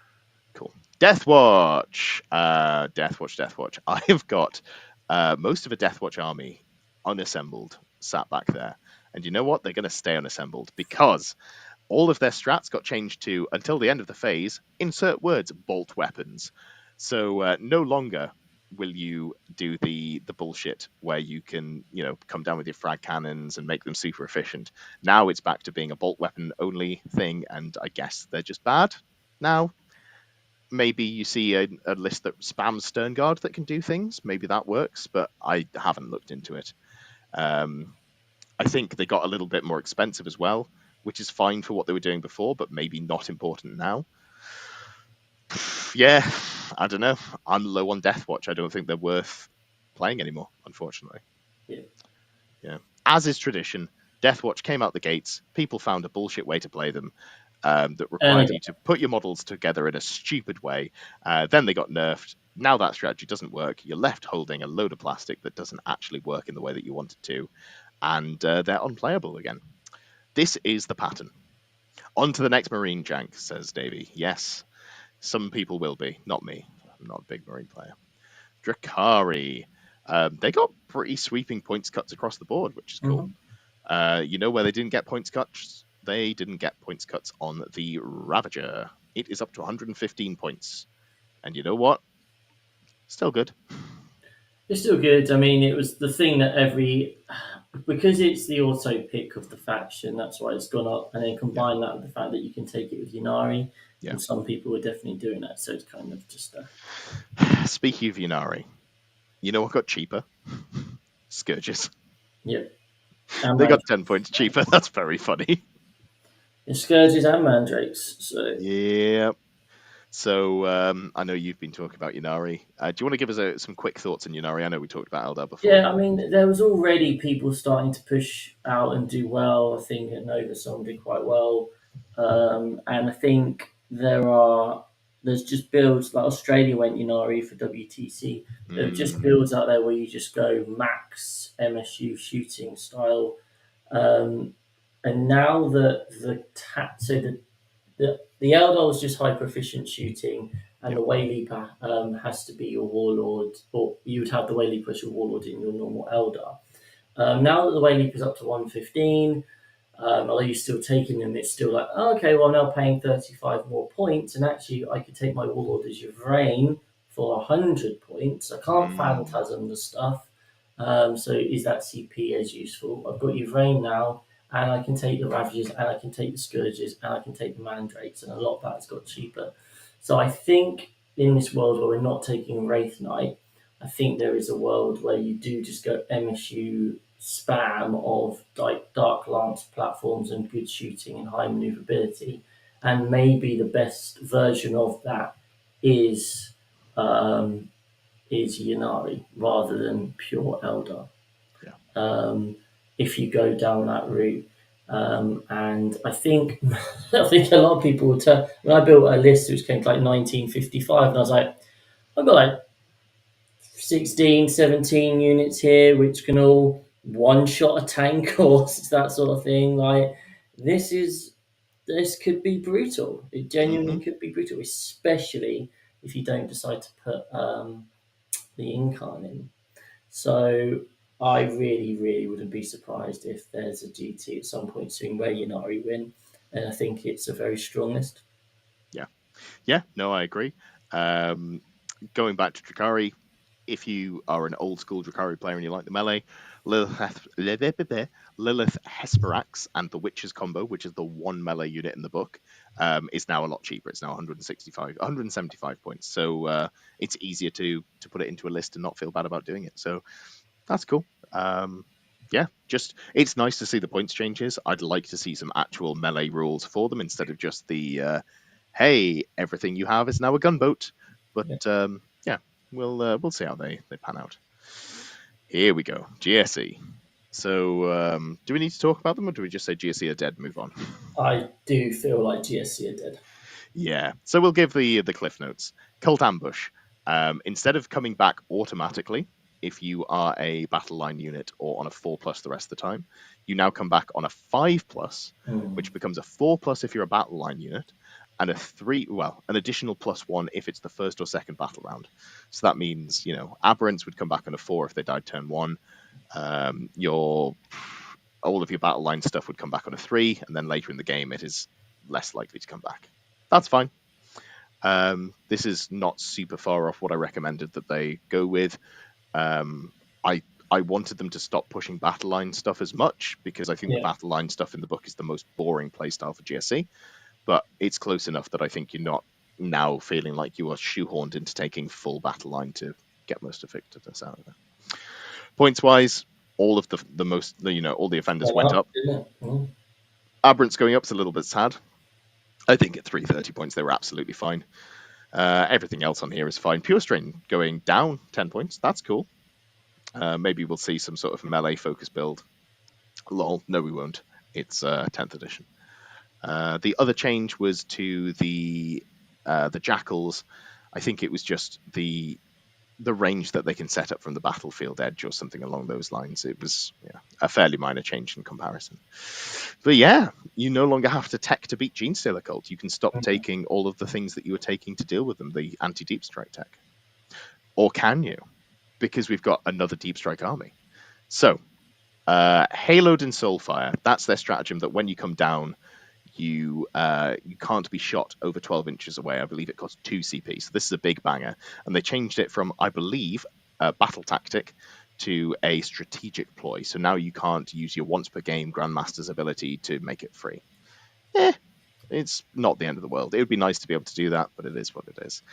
Cool. Death Watch. Death Watch. Death Watch. I have got most of a Death Watch army unassembled, sat back there. And you know what? They're going to stay unassembled because all of their strats got changed to, until the end of the phase, insert words, bolt weapons. So no longer will you do the bullshit where you can, come down with your frag cannons and make them super efficient. Now it's back to being a bolt weapon only thing, and I guess they're just bad now. Maybe you see a list that spams Stern Guard that can do things. Maybe that works, but I haven't looked into it. Um, I think they got a little bit more expensive as well, which is fine for what they were doing before, but maybe not important now. Yeah, I don't know. I'm low on Deathwatch. I don't think they're worth playing anymore, unfortunately. Yeah. Yeah. As is tradition, Deathwatch came out the gates. People found a bullshit way to play them that And required again, you to put your models together in a stupid way. Then they got nerfed. Now that strategy doesn't work. You're left holding a load of plastic that doesn't actually work in the way that you want it to, and they're unplayable again. This is the pattern. On to the next Marine jank, says Davey. Yes, some people will be, not me. I'm not a big Marine player. Drakari. They got pretty sweeping points cuts across the board, which is cool. mhm. You know where they didn't get points cuts? They didn't get points cuts on the Ravager. It is up to 115 points. And you know what? Still good. It's still good. I mean, it was the thing that because it's the auto pick of the faction, that's why it's gone up. And then Yeah. combine that with the fact that you can take it with Yunari, Yeah. and some people are definitely doing that. So it's kind of just Speaking of Yunari, you know what got cheaper? Scourges. yeah. And They man, got 10 points cheaper. That's very funny. it's scourges and mandrakes. So Yeah. So I know you've been talking about Yunari. Do you want to give us some quick thoughts on Yunari? I know we talked about Eldar before. yeah, I mean, there was already people starting to push out and do well. I think at Nova Song did quite well, and I think there's just builds like Australia went Unari for WTC. There are just Mm, builds out there where you just go max MSU shooting style, um, and now so the Eldar was just hyper efficient shooting, and yep. the Wayleaper has to be your warlord, or you would have the Wayleaper as your warlord in your normal Eldar. Now that the Wayleaper is up to 115, although you're still taking them, it's still like, oh, okay, well, I'm now paying 35 more points, and actually, I could take my warlord as Yvrain for 100 points. I can't Mm, phantasm the stuff. So is that CP as useful? I've got Yvrain now, and I can take the Ravages, and I can take the Scourges, and I can take the Mandrakes, and a lot of that has got cheaper. So I think in this world where we're not taking Wraith Knight, I think there is a world where you do just go MSU spam of like Dark Lance platforms and good shooting and high maneuverability, and maybe the best version of that is um, is Yanari rather than pure Eldar. yeah. If you go down that route. And I think I think a lot of people will tell when I built a list which came to like 1955 and I was like, I've got like 16, 17 units here which can all one shot a tank or that sort of thing. Like this is this could be brutal. It Hmm. genuinely could be brutal, especially if you don't decide to put the incarn in. So I really, really wouldn't be surprised if there's a GT at some point soon where Yanari win. And I think it's a very strong list. Yeah. Yeah. No, I agree. Um, Going back to Drakari, if you are an old school Drakari player and you like the melee, Lilith Hesperax and the Witches combo, which is the one melee unit in the book, is now a lot cheaper. It's now 165, 175 points. So it's easier to put it into a list and not feel bad about doing it. So that's cool. Yeah, just it's nice to see the points changes. I'd like to see some actual melee rules for them instead of just the hey, everything you have is now a gunboat. But Yeah. yeah, we'll see how they pan out. Here we go, GSE. So do we need to talk about them, or do we just say GSE are dead? Move on. I do feel like GSC are dead. Yeah. So we'll give the cliff notes. Cult ambush. Instead of coming back automatically, if you are a battle line unit or on a 4+ the rest of the time, you now come back on a 5+, Mm. which becomes a 4+ if you're a battle line unit, and a 3, well, an additional +1 if it's the first or second battle round. So that means, aberrants would come back on a 4 if they died turn 1. Your all of your battle line stuff would come back on a 3, and then later in the game it is less likely to come back. That's fine. This is not super far off what I recommended that they go with. I wanted them to stop pushing battle line stuff as much because I think the Yeah. battle line stuff in the book is the most boring playstyle for GSC, but it's close enough that I think you're not now feeling like you are shoehorned into taking full battle line to get most effectiveness out of it. Points wise, all of the most, all the offenders Went went up, up. didn't it? Aberrant's going up is a little bit sad. I think at 330 points they were absolutely fine. Everything else on here is fine. Pure Strain going down 10 points. That's cool. Maybe we'll see some sort of melee focus build. Lol, no, we won't. It's 10th edition. The other change was to the jackals. I think it was just the range that they can set up from the battlefield edge or something along those lines. It was a fairly minor change in comparison. But yeah, you no longer have to tech to beat Genestealer Cult. You can stop taking all of the things that you were taking to deal with them, the anti-deep strike tech. Or can you? Because we've got another deep strike army. So, Haloed and Soulfire, that's their stratagem that when you come down, you can't be shot over 12 inches away. I believe it costs 2 CP. So this is a big banger. And they changed it from, I believe, a battle tactic to a strategic ploy. So now you can't use your once per game Grandmaster's ability to make it free. It's not the end of the world. It would be nice to be able to do that, but it is what it is.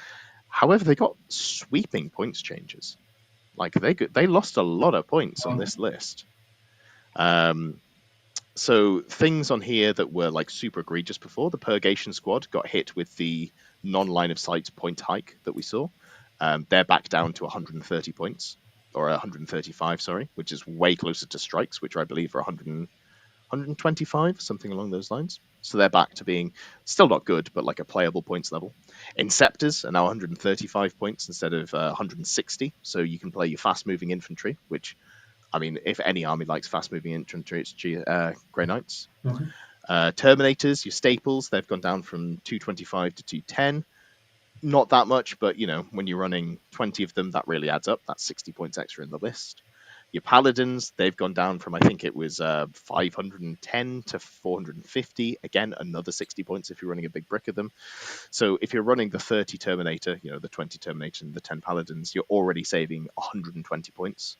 However, they got sweeping points changes. Like they lost a lot of points on this list. So things on here that were like super egregious before, the Purgation Squad got hit with the non-line of sight point hike that we saw. They're back down to 130 points, or 135, sorry, which is way closer to strikes, which I believe are 125, something along those lines. So they're back to being still not good, but like a playable points level. Inceptors are now 135 points instead of 160, so you can play your fast-moving infantry, which, I mean, if any army likes fast-moving infantry, it's Grey Knights. Terminators, your staples, they've gone down from 225 to 210. Not that much, but, when you're running 20 of them, that really adds up. That's 60 points extra in the list. Your paladins, they've gone down from, I think it was 510 to 450. Again, another 60 points if you're running a big brick of them. So if you're running the 30 Terminator, the 20 Terminator and the 10 paladins, you're already saving 120 points.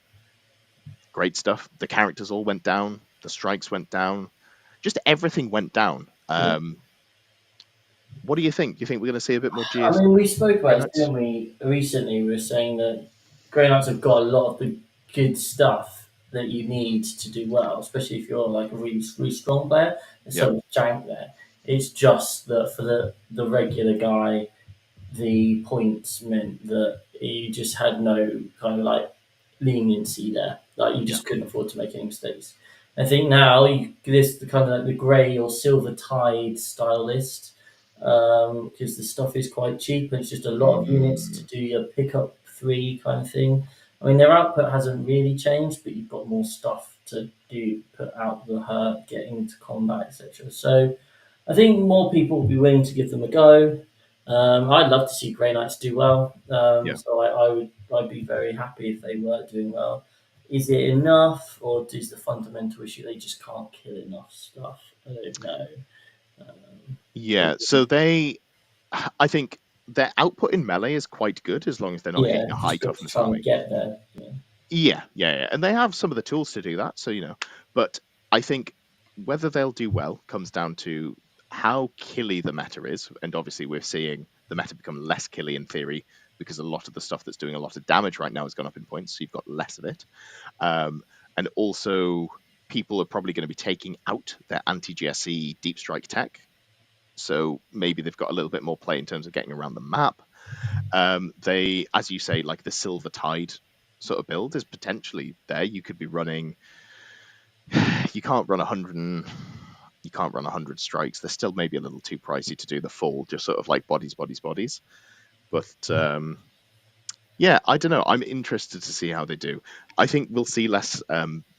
Great stuff. The characters all went down. The strikes went down. Just everything went down. What do you think? Do you think we're going to see a bit more GS? I mean, we spoke Grey about it, Knights? didn't we? Recently, we were saying that Grey Knights have got a lot of the good stuff that you need to do well, especially if you're like a really strong player. There's so much jank there. It's just that for the regular guy, the points meant that you just had no kind of like leniency there. Like you just couldn't afford to make any mistakes. I think now this the kind of like the grey or silver tide style list because the stuff is quite cheap and it's just a lot of units to do your pickup 3 kind of thing. I mean, their output hasn't really changed, but you've got more stuff to do, put out the hurt, get into combat, etc. So I think more people will be willing to give them a go. I'd love to see Grey Knights do well. So I'd be very happy if they were doing well. Is it enough, or is the fundamental issue they just can't kill enough stuff? I don't know. So I think their output in melee is quite good as long as they're not Yeah, hitting a high just got to toughness try and army. get there. Yeah. Yeah. And they have some of the tools to do that, so But I think whether they'll do well comes down to how killy the meta is, and obviously we're seeing the meta become less killy in theory because a lot of the stuff that's doing a lot of damage right now has gone up in points, so you've got less of it. And also, people are probably going to be taking out their anti-GSE deep strike tech, so maybe they've got a little bit more play in terms of getting around the map. They, as you say, like the Silver Tide sort of build is potentially there. You could be running. You can't run 100. You can't run 100 strikes. They're still maybe a little too pricey to do the full, just sort of like bodies. But yeah, I don't know. I'm interested to see how they do. I think we'll see less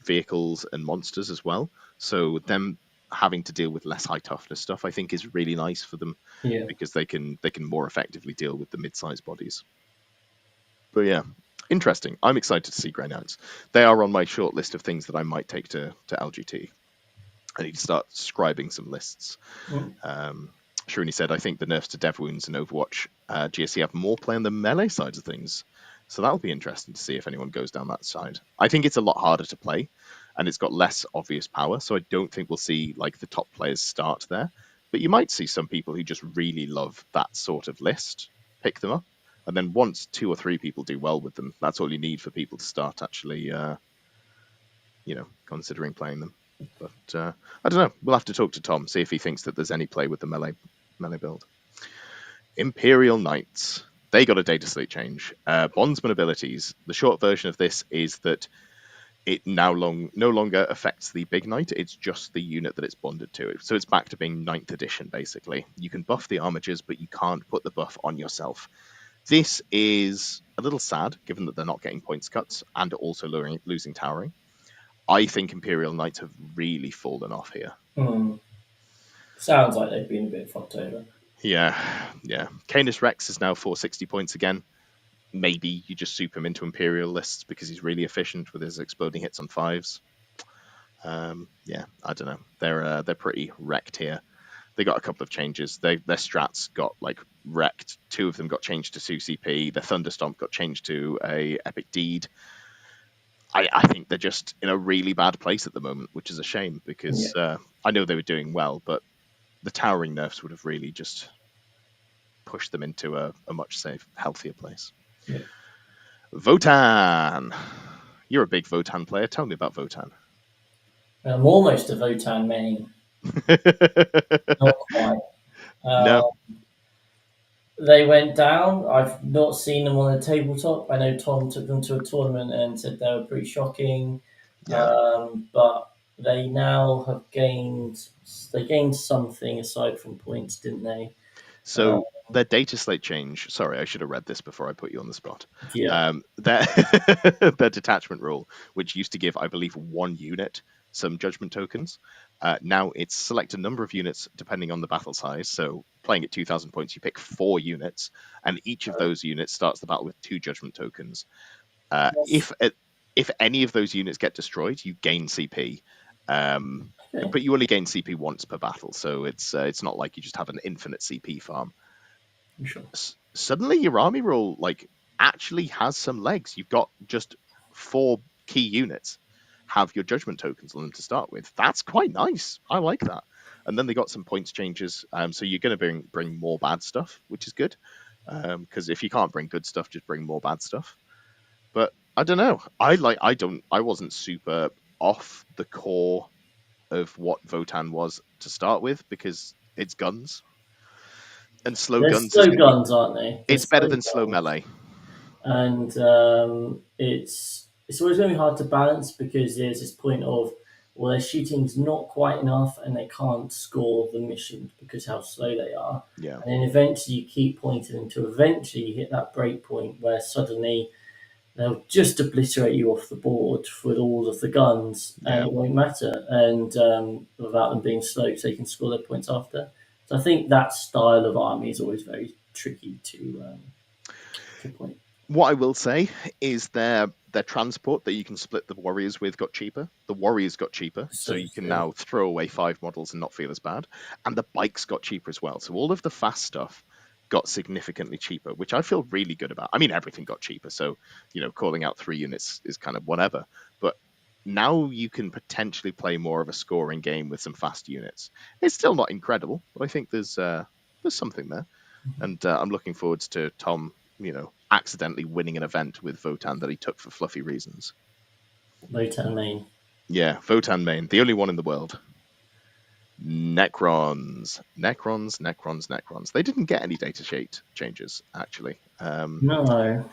vehicles and monsters as well. So them having to deal with less high toughness stuff, I think, is really nice for them because they can more effectively deal with the mid-sized bodies. But yeah, interesting. I'm excited to see Grey Knights. They are on my short list of things that I might take to LGT. I need to start scribing some lists. Shruni said, I think the nerfs to dev wounds and Overwatch GSC have more play on the melee sides of things. So that'll be interesting to see if anyone goes down that side. I think it's a lot harder to play and it's got less obvious power. So I don't think we'll see like the top players start there. But you might see some people who just really love that sort of list pick them up. And then once 2 or 3 people do well with them, that's all you need for people to start actually considering playing them. But I don't know. We'll have to talk to Tom, see if he thinks that there's any play with the melee build. Imperial Knights. They got a data slate change. Bondsman abilities. The short version of this is that it no longer affects the big knight. It's just the unit that it's bonded to. So it's back to being 9th edition, basically. You can buff the armigers, but you can't put the buff on yourself. This is a little sad, given that they're not getting points cuts and also losing towering. I think Imperial Knights have really fallen off here. Sounds like they've been a bit fucked over. Yeah. Canis Rex is now 460 points again. Maybe you just soup him into Imperial lists because he's really efficient with his exploding hits on 5s. Yeah, I don't know. They're pretty wrecked here. They got a couple of changes. Their strats got wrecked. 2 of them got changed to 2 CP. Their Thunderstomp got changed to a Epic Deed. I think they're just in a really bad place at the moment, which is a shame because I know they were doing well, but the towering nerfs would have really just pushed them into a much healthier place. Yeah. Votann. You're a big Votann player. Tell me about Votann. I'm almost a Votann main. Not quite. No. They went down. I've not seen them on a tabletop. I know Tom took them to a tournament and said they were pretty shocking. Yeah. But they now have gained. They gained something aside from points, didn't they? So their data slate change. Sorry, I should have read this before I put you on the spot. Yeah. Their detachment rule, which used to give, I believe, 1 unit some judgment tokens. Now it's select a number of units depending on the battle size. So playing at 2,000 points, you pick 4 units, and each of those units starts the battle with 2 judgment tokens. If any of those units get destroyed, you gain CP. But you only gain CP once per battle, so it's not like you just have an infinite CP farm. Sure. Suddenly, your army rule actually has some legs. You've got just 4 key units have your judgment tokens on them to start with. That's quite nice. I like that. And then they got some points changes, so you're going to bring more bad stuff, which is good. Because if you can't bring good stuff, just bring more bad stuff. But I don't know. I wasn't super off the core of what Votann was to start with because it's guns. And slow They're guns slow is going to be. guns, aren't they? They're It's better than guns. slow melee. And it's always going to be hard to balance because there's this point of, well, their shooting's not quite enough and they can't score the mission because how slow they are. Yeah. And then eventually you keep pointing until eventually you hit that break point where suddenly they'll just obliterate you off the board with all of the guns and it won't matter. And without them being slow, so they can score their points after. So I think that style of army is always very tricky to point. What I will say is their transport that you can split the warriors with got cheaper. The warriors got cheaper, so you can now throw away 5 models and not feel as bad. And the bikes got cheaper as well. So all of the fast stuff got significantly cheaper, which I feel really good about. I mean, everything got cheaper, so calling out 3 units is kind of whatever. But now you can potentially play more of a scoring game with some fast units. It's still not incredible, but I think there's something there, and I'm looking forward to Tom, accidentally winning an event with Votann that he took for fluffy reasons. Votann main. Yeah, Votann main, the only one in the world. Necrons. They didn't get any data sheet changes, actually. No.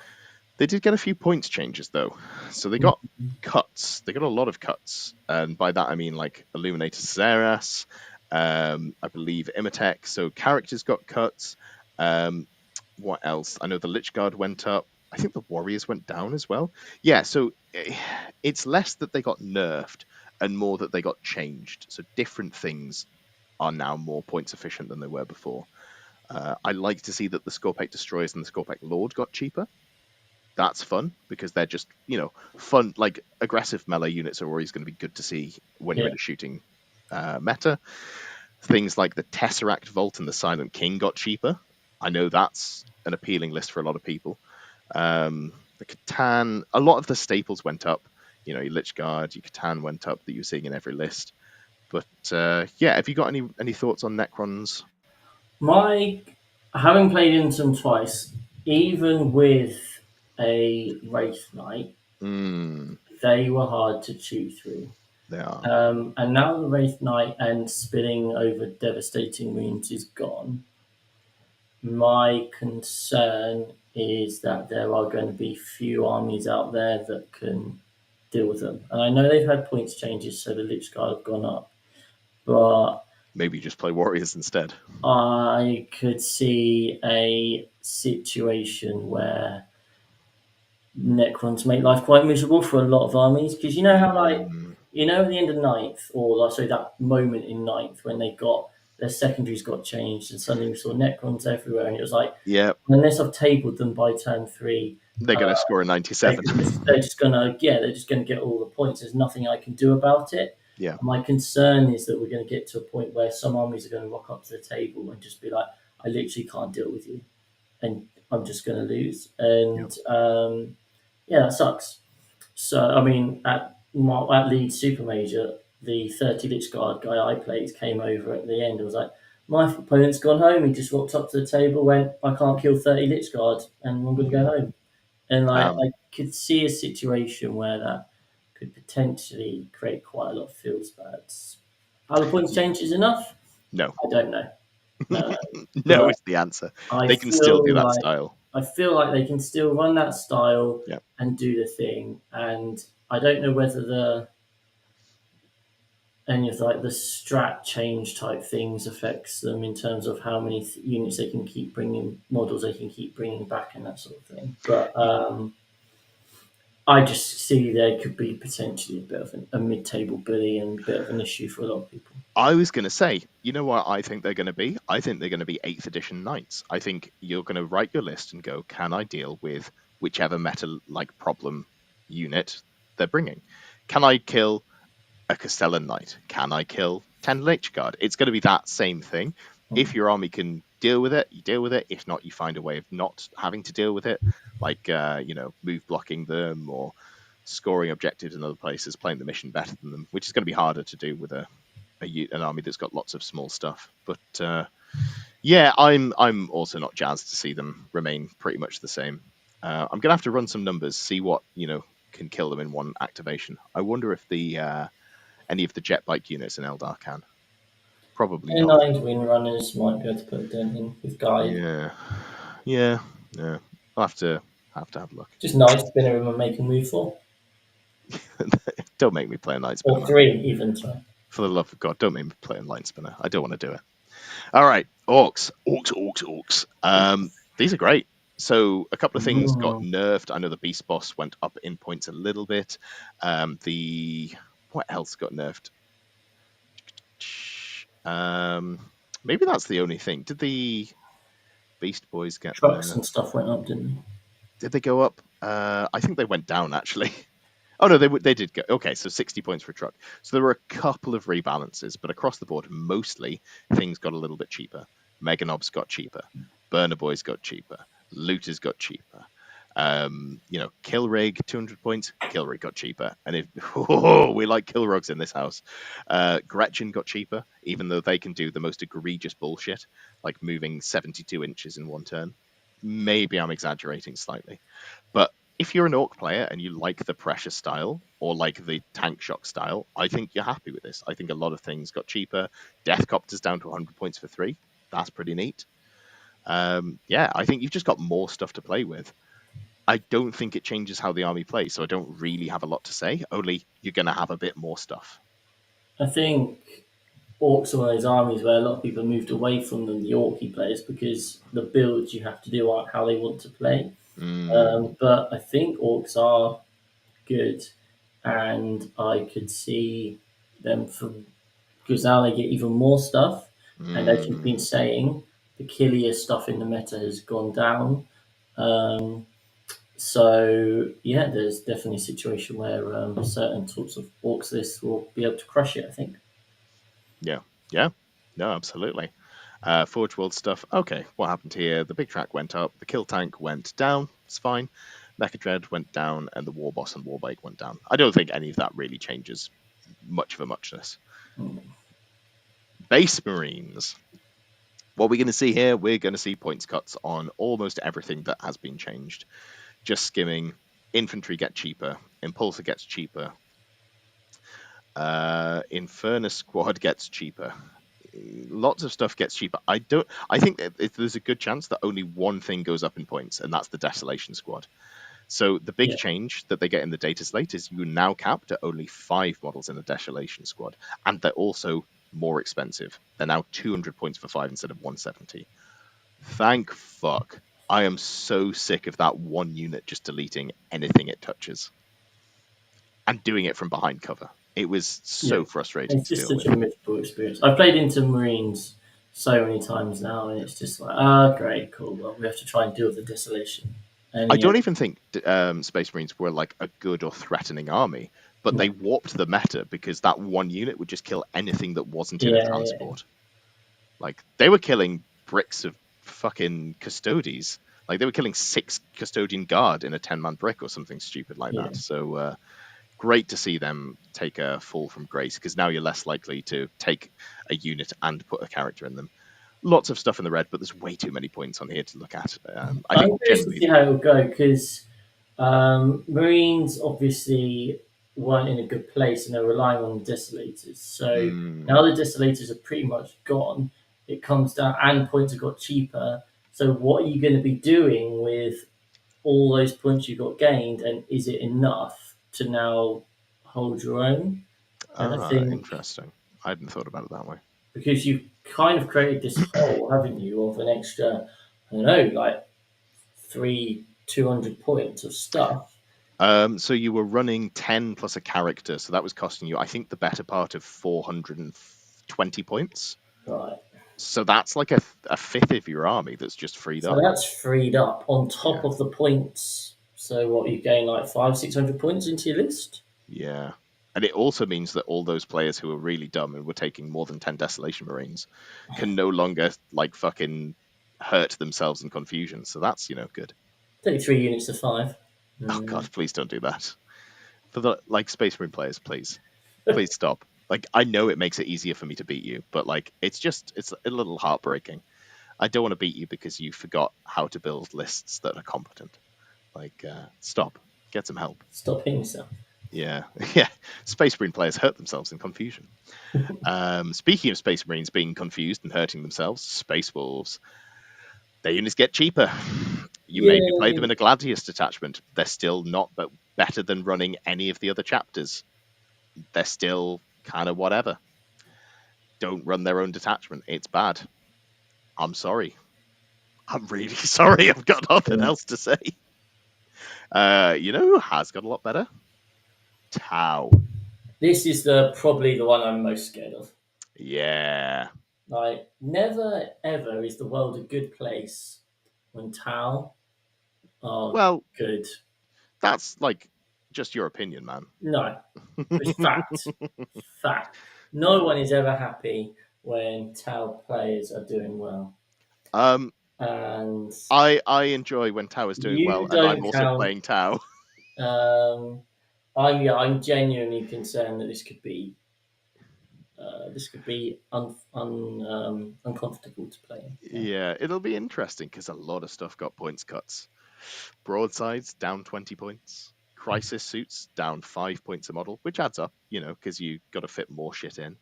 They did get a few points changes, though. So they got cuts. They got a lot of cuts. And by that, I mean, Illuminator Xeras, I believe Imatech. So characters got cuts. What else? I know the Lich Guard went up. I think the Warriors went down as well. Yeah, so it's less that they got nerfed and more that they got changed. So different things are now more points efficient than they were before. I like to see that the Scorpec Destroyers and the Scorpec Lord got cheaper. That's fun because they're just, fun. Aggressive melee units are always going to be good to see when you're in a shooting meta. Things like the Tesseract Vault and the Silent King got cheaper. I know that's an appealing list for a lot of people. The Catan, a lot of the staples went up. Your Lich Guard, your Catan went up that you're seeing in every list. But have you got any thoughts on Necrons? Having played into them twice, even with a Wraith Knight, they were hard to chew through. They are. And now the Wraith Knight and spilling over devastating wounds is gone. My concern is that there are going to be few armies out there that can deal with them. And I know they've had points changes, so the Lich Guard have gone up, but Maybe just play warriors instead. I could see a situation where Necrons make life quite miserable for a lot of armies, because you know how, like, Mm, at the end of ninth, or like, so that moment in ninth when they got their secondaries got changed and suddenly we saw Necrons everywhere, and it was like, yeah, unless I've tabled them by turn three, they're uh, going to score a they're 97. just, they're just gonna yeah they're just gonna get all the points. There's nothing I can do about it. Yeah, And my concern is that we're going to get to a point where some armies are going to rock up to the table and just be like, I literally can't deal with you, and I'm just going to lose. yeah. And yeah, that sucks. So I mean, at Leeds Super Major, the 30 Lich Guard guy I played came over at the end and was like, my opponent's gone home. He just walked up to the table, went, I can't kill 30 Lich Guard, and I'm going to go Mm. home. And like, Um, I could see a situation where that could potentially create quite a lot of field spats. Are the points changes enough? no, I don't know. No, no but is the answer. I They can still do feel that like style. they can still run that style Yeah. and do the thing. And I don't know whether any of like the strat change type things affects them in terms of how many units they can keep bringing, models they can keep bringing back, and that sort of thing. But I just see there could be potentially a bit of a mid-table bully and a bit of an issue for a lot of people. I was going to say, you know what I think they're going to be? I think they're going to be 8th edition knights. I think you're going to write your list and go, can I deal with whichever meta-like problem unit they're bringing? Can I kill a Castellan knight? Can I kill 10 Lich Guard? It's going to be that same thing. If your army can deal with it, you deal with it. If not, you find a way of not having to deal with it, like, move blocking them or scoring objectives in other places, playing the mission better than them, which is going to be harder to do with an army that's got lots of small stuff. But yeah, I'm also not jazzed to see them remain pretty much the same. I'm gonna have to run some numbers, see what can kill them in one activation. I wonder if the any of the jet bike units in Eldar can. Probably not. Nine win runners might be able to put a dent in with guide. Yeah, yeah, yeah. I'll have a look. Just nice spinner him and make a move for. Don't make me play a Night Spinner, Or man. three even, sorry. For the love of God, don't make me play a Light Spinner. I don't want to do it. All right, orcs. These are great. So a couple of things got Mm. nerfed. I know the beast boss went up in points a little bit. The what else got nerfed? Maybe that's the only thing. Did the beast boys get Trucks nerfed? and stuff went up, didn't they? Did they go up? I think they went down actually. Oh no, they did go. Okay, so 60 points for a truck. So there were a couple of rebalances, but across the board, mostly things got a little bit cheaper. Meganobs got cheaper. Burner Boys got cheaper. Looters got cheaper. Killrig 200 points. Killrig got cheaper, and we like Killrogs in this house. Gretchen got cheaper, even though they can do the most egregious bullshit, like moving 72 inches in one turn. Maybe I'm exaggerating slightly, but if you're an orc player and you like the pressure style or like the tank shock style, I think you're happy with this. I think a lot of things got cheaper. Deathcopter's down to 100 points for 3. That's pretty neat. I think you've just got more stuff to play with. I don't think it changes how the army plays, so I don't really have a lot to say. Only you're going to have a bit more stuff. I think orcs are one of those armies where a lot of people moved away from them, the orky players, because the builds you have to do aren't how they want to play. Mm, But I think orcs are good, and I could see them from because now they get even more stuff, and as you've mm, been saying, the killier stuff in the meta has gone down. Um, so yeah, there's definitely a situation where certain sorts of orcs lists will be able to crush it. I think. yeah, yeah, no, absolutely. Forge World stuff. Okay, what happened here? The big track went up, the kill tank went down. It's fine. Mecha Dread went down, and the War Boss and Warbike went down. I don't think any of that really changes much of a muchness. Base Marines. What we're going to see here, we're going to see points cuts on almost everything that has been changed. Just skimming, infantry get cheaper, Impulsor gets cheaper. Infernus Squad gets cheaper. Lots of stuff gets cheaper. I think that there's a good chance that only one thing goes up in points, and that's the Desolation Squad. So the big Yeah. change that they get in the data slate is you now capped at only 5 models in the Desolation Squad, and they're also more expensive. They're now 200 points for 5 instead of 170. Thank fuck. I am so sick of that one unit just deleting anything it touches and doing it from behind cover. It was Yeah. so frustrating It's to just deal such with. a miserable experience. I've played into Marines so many times now, and it's just like, ah, great, cool. Well, we have to try and deal with the desolation. And I yeah, don't even think Space Marines were like a good or threatening army, but no. they warped the meta because that one unit would just kill anything that wasn't in a Yeah, yeah, transport. Like they were killing bricks of fucking custodies. Like they were killing 6 custodian guard in a 10-man brick or something stupid like yeah. that. So great to see them take a fall from grace because now you're less likely to take a unit and put a character in them. Lots of stuff in the red, but there's way too many points on here to look at. I I'm think curious to generally, see how it'll go because Marines obviously weren't in a good place and they're relying on the desolators. So now the desolators are pretty much gone. It comes down, and points have got cheaper. So what are you going to be doing with all those points you got gained, and is it enough to now hold your own? And I think interesting. I hadn't thought about it that way. because you've kind of created this hole, haven't you, of an extra, I don't know, like 200 points of stuff. So you were running 10 plus a character, so that was costing you, I think, the better part of 420 points. Right. So that's like a fifth of your army that's just freed So up. that's freed up on top Yeah, of the points. So what, you gain like 600 points into your list? yeah. And it also means that all those players who are really dumb and were taking more than 10 Desolation Marines can no longer, like, fucking hurt themselves in confusion. So that's, good. 33 units to 5. Oh, God, please don't do that. For the, like, Space Marine players, please. Please stop. Like, I know it makes it easier for me to beat you, but, like, it's a little heartbreaking. I don't want to beat you because you forgot how to build lists that are competent. Like, stop. Get some help. Stop hitting yourself. Yeah, yeah. Space Marine players hurt themselves in confusion. Speaking of Space Marines being confused and hurting themselves, Space Wolves, their units get cheaper. You maybe play them Yay! in a Gladius detachment. They're still not better than running any of the other chapters. They're still kind of whatever. Don't run their own detachment. It's bad. I'm sorry. I'm really sorry. I've got nothing Yeah. else to say. Who has got a lot better? Tau. This is probably the one I'm most scared of. Yeah. Like, never ever is the world a good place when Tau are Well, good. that's like just your opinion, man. No, it's fact. Fact. No one is ever happy when Tau players are doing well. um, And I enjoy when Tau is doing well, you and I'm don't also count. playing Tau. Um, I'm genuinely concerned that this could be uncomfortable to play in. Yeah. Yeah, it'll be interesting because a lot of stuff got points cuts. Broadsides down 20 points. Crisis suits down 5 points a model, which adds up, because you got to fit more shit in.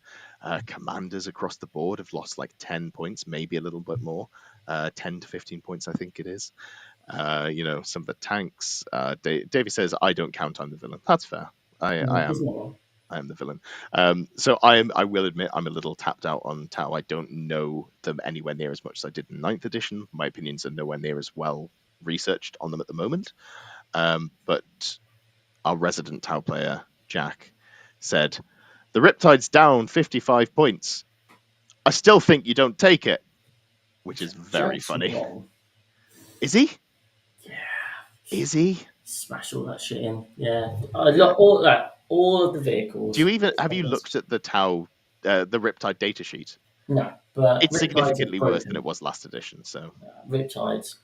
Commanders across the board have lost like 10 points, maybe a little bit more. 10 to 15 points, I think it is. Some of the tanks. Davey says, I don't count, I'm the villain. That's fair. I He's am. not wrong. I am the villain. I will admit I'm a little tapped out on Tau. I don't know them anywhere near as much as I did in ninth edition. My opinions are nowhere near as well researched on them at the moment. But our resident Tau player, Jack, said, the Riptide's down 55 points. I still think you don't take it, which is very Jack's funny. wrong. Is he? Yeah. Is he? Smash all that shit in. Yeah. Yeah. All that. All of the vehicles. Have you looked at the Tau, the Riptide data sheet? No, but It's Riptides are significantly worse than broken. it was last edition. So Riptides.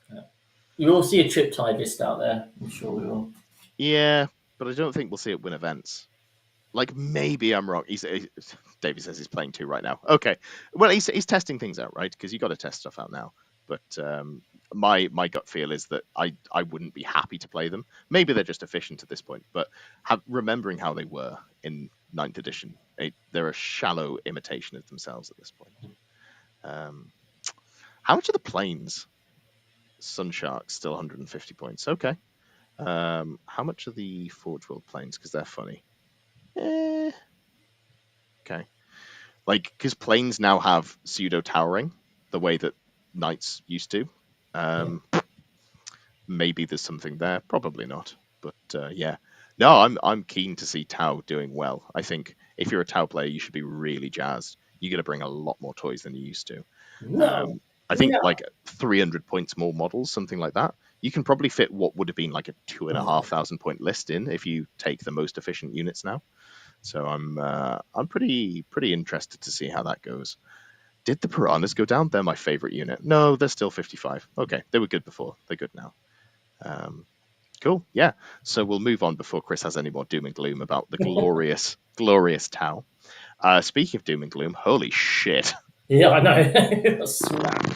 You will see a Triptide list out there. I'm sure we will. yeah, but I don't think we'll see it win events. Like maybe I'm wrong. David says he's playing 2 right now. Okay, well he's testing things out, right? Because you got to test stuff out now. But my gut feel is that I wouldn't be happy to play them. Maybe they're just efficient at this point, but remembering how they were in ninth edition, they're a shallow imitation of themselves at this point. Um, how much are the planes? Sun Sharks still 150 points. Okay. How much are the Forge World planes? Because they're funny. Okay. Like, because planes now have pseudo towering, the way that knights used to. Yeah. Maybe there's something there. Probably not. But yeah, no, I'm keen to see Tau doing well. I think if you're a Tau player, you should be really jazzed. You're going to bring a lot more toys than you used to. No. I think No. like 300 points more models, something like that. You can probably fit what would have been like a 2,500 point list in if you take the most efficient units now. So I'm pretty interested to see how that goes. Did the Piranhas go down? They're my favorite unit. No, they're still 55. Okay, they were good before. They're good now. Cool. Yeah. So we'll move on before Chris has any more doom and gloom about the glorious, glorious Tau. Speaking of doom and gloom, holy shit. Yeah, I know. Smashed.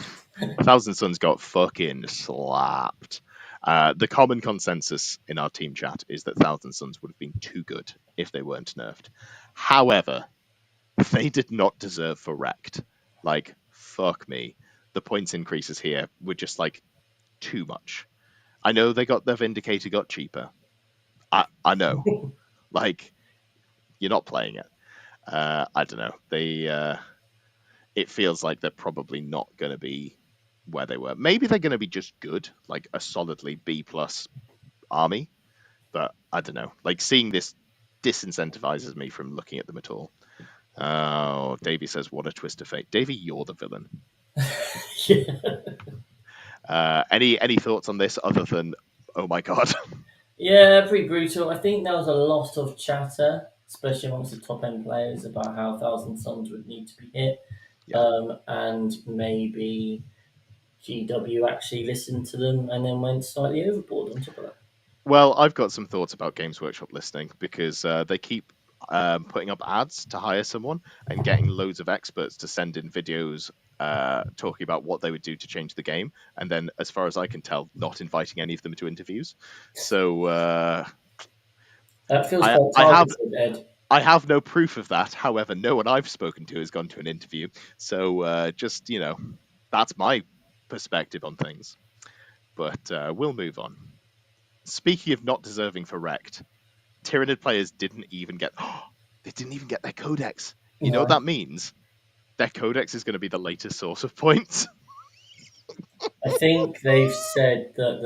Thousand Suns got fucking slapped. The common consensus in our team chat is that Thousand Suns would have been too good if they weren't nerfed. However, they did not deserve for wrecked. Like, fuck me. The points increases here were just like too much. I know they got their Vindicator got cheaper. I know. Like, you're not playing it. I don't know. It feels like they're probably not going to be where they were. Maybe they're going to be just good, like a solidly B plus army. But I don't know. Like seeing this disincentivizes me from looking at them at all. Oh, Davey says, "What a twist of fate." Davey, you're the villain. Yeah. Any thoughts on this other than, oh my god? Yeah, pretty brutal. I think there was a lot of chatter, especially amongst the top end players, about how Thousand Suns would need to be hit, Yeah. and maybe GW actually listened to them and then went slightly overboard on top of that. Well, I've got some thoughts about Games Workshop listening because they keep putting up ads to hire someone and getting loads of experts to send in videos talking about what they would do to change the game, and then, as far as I can tell, not inviting any of them to interviews. So That feels I quite I have targeted, Ed. I have no proof of that. However, no one I've spoken to has gone to an interview. So just that's my perspective on things. But we'll move on. Speaking of not deserving for wrecked, Tyranid players didn't even get they didn't even get their codex. You know what No, that means? Their codex is going to be the latest source of points. I think they've said that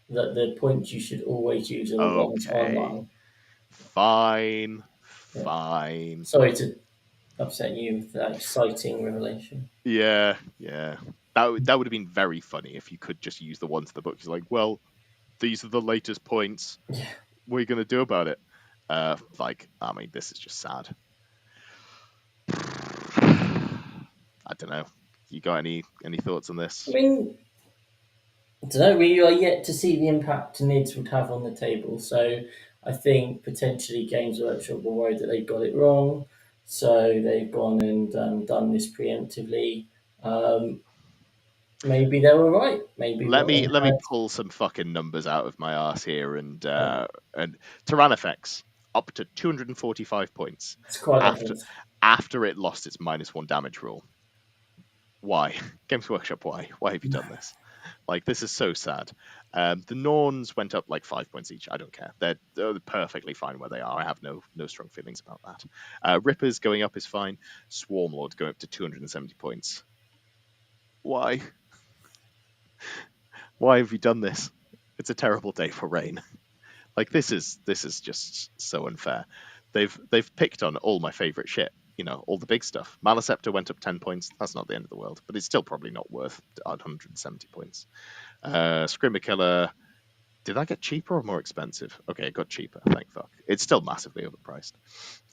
the points you should always use are the ones Okay. online. Fine. Yeah. Fine. Sorry to upset you with that exciting revelation. Yeah, yeah. That would have been very funny if you could just use the ones in the book. You're like, well, these are the latest points. Yeah. What are you gonna do about it? I mean, this is just sad. I don't know. You got any thoughts on I this? mean, I don't know. We are yet to see the impact NIDS would have on the table. So I think potentially Games Workshop were worried that they got it wrong. So they've gone and done this preemptively. Um, maybe they were right. Maybe Let what they me let me had. pull some fucking numbers out of my ass here, Yeah, and Tyrannofex up to 245 points it's quite a after hint. after it lost its -1 damage rule. Why? Games Workshop, why? Why have you done this? Like, this is so sad. The Norns went up like 5 points each. I don't care. They're perfectly fine where they are. I have no strong feelings about that. Rippers going up is fine. Swarmlord going up to 270 points. Why? Why have you done this? It's a terrible day for rain. Like, this is just so unfair. They've picked on all my favorite shit. All the big stuff. Maliceptor went up 10 points. That's not the end of the world, but it's still probably not worth 170 points. Screamer Killer, did that get cheaper or more expensive? Okay, it got cheaper. Thank fuck. It's still massively overpriced.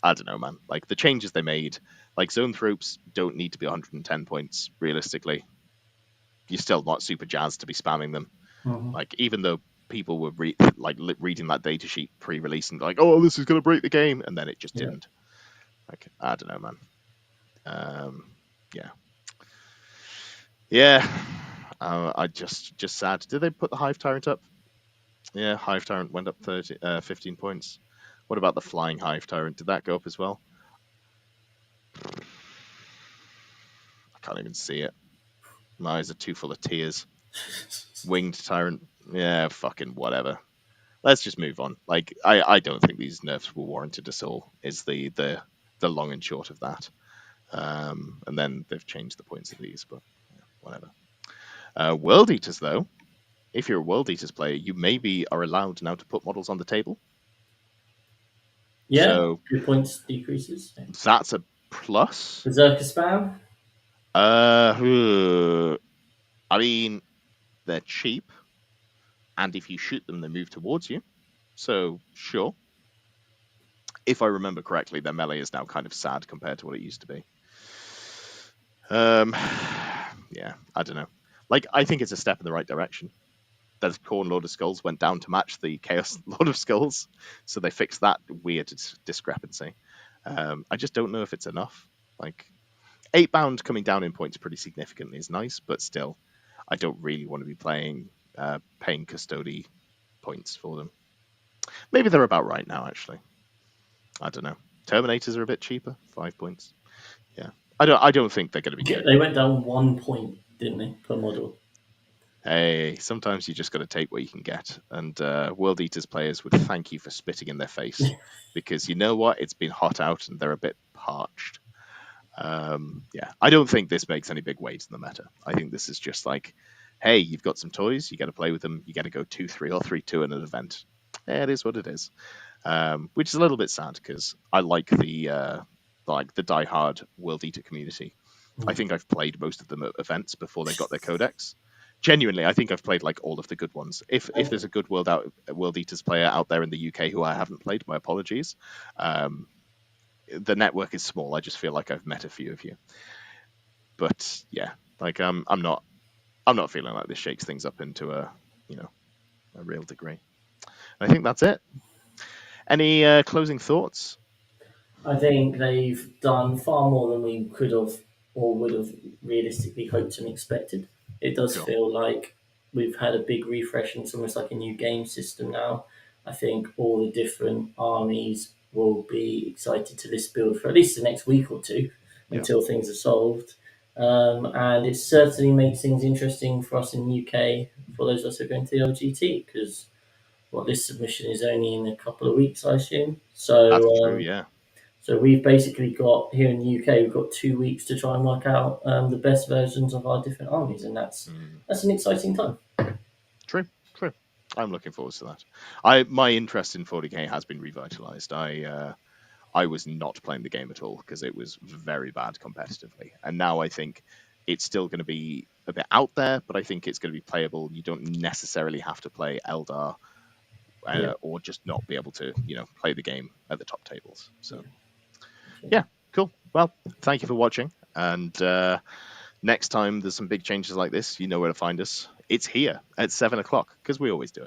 I don't know, man. Like, the changes they made, like Zone Thropes don't need to be 110 points, realistically. You're still not super jazzed to be spamming them. Mhm. Like, even though people were reading that data sheet pre-release and like, oh, this is going to break the game, and then it just Yeah. didn't. Like, I don't know, man. Yeah. Yeah, I just sad. Did they put the Hive Tyrant up? Yeah, Hive Tyrant went up 15 points. What about the Flying Hive Tyrant? Did that go up as well? I can't even see it. My eyes are too full of tears. Winged Tyrant. Yeah, fucking whatever. Let's just move on. Like, I don't think these nerfs were warranted at all, is the long and short of that. And then they've changed the points of these, but yeah, whatever. World Eaters, though, if you're a World Eaters player, you maybe are allowed now to put models on the table. Yeah, So 2 points decreases. that's a plus. Berserker spam. I mean, they're cheap, and if you shoot them, they move towards you. So sure. If I remember correctly, their melee is now kind of sad compared to what it used to be. Yeah, I don't know. Like, I think it's a step in the right direction. The Khorne Lord of Skulls went down to match the Chaos Lord of Skulls, so they fixed that weird discrepancy. I just don't know if it's enough. Like, 8-bound coming down in points pretty significantly is nice, but still, I don't really want to be paying custody points for them. Maybe they're about right now, actually. I don't know. Terminators are a bit cheaper, 5 points. Yeah, I don't think they're going to be Yeah, good. they went down 1 point, didn't they, per model? Hey, sometimes you just got to take what you can get. And World Eaters players would thank you for spitting in their face because you know what? It's been hot out and they're a bit parched. Yeah, I don't think this makes any big waves in the meta. I think this is just like, hey, you've got some toys, you got to play with them, you got to go 2-3 or 3-2 in an event. Yeah, it is what it is. Which is a little bit sad because I like the die-hard World Eater community. I think I've played most of them at events before they got their codex. Genuinely, I think I've played like all of the good ones. If there's a good World Eaters player out there in the UK who I haven't played, my apologies. The network is small. I just feel like I've met a few of you. But yeah, like I'm not feeling like this shakes things up into a real degree. And I think that's it. Any closing thoughts? I think they've done far more than we could have or would have realistically hoped and expected. It does Sure. feel like we've had a big refresh and it's almost like a new game system now. I think all the different armies will be excited to this build for at least the next week or two Yeah. until things are solved. And it certainly makes things interesting for us in the UK, for those of us who are going to the LGT, because this submission is only in a couple of weeks, I assume. That's true. Yeah. So we've basically got here in the UK, we've got 2 weeks to try and work out the best versions of our different armies, and that's an exciting time. True. True. I'm looking forward to that. My interest in 40k has been revitalized. I was not playing the game at all because it was very bad competitively. And now I think it's still going to be a bit out there, but I think it's going to be playable. You don't necessarily have to play Eldar Yeah. or just not be able to, play the game at the top tables. So, Yeah. yeah, cool. Well, thank you for watching. And next time there's some big changes like this, you know where to find us. It's here at 7 o'clock because we always do it.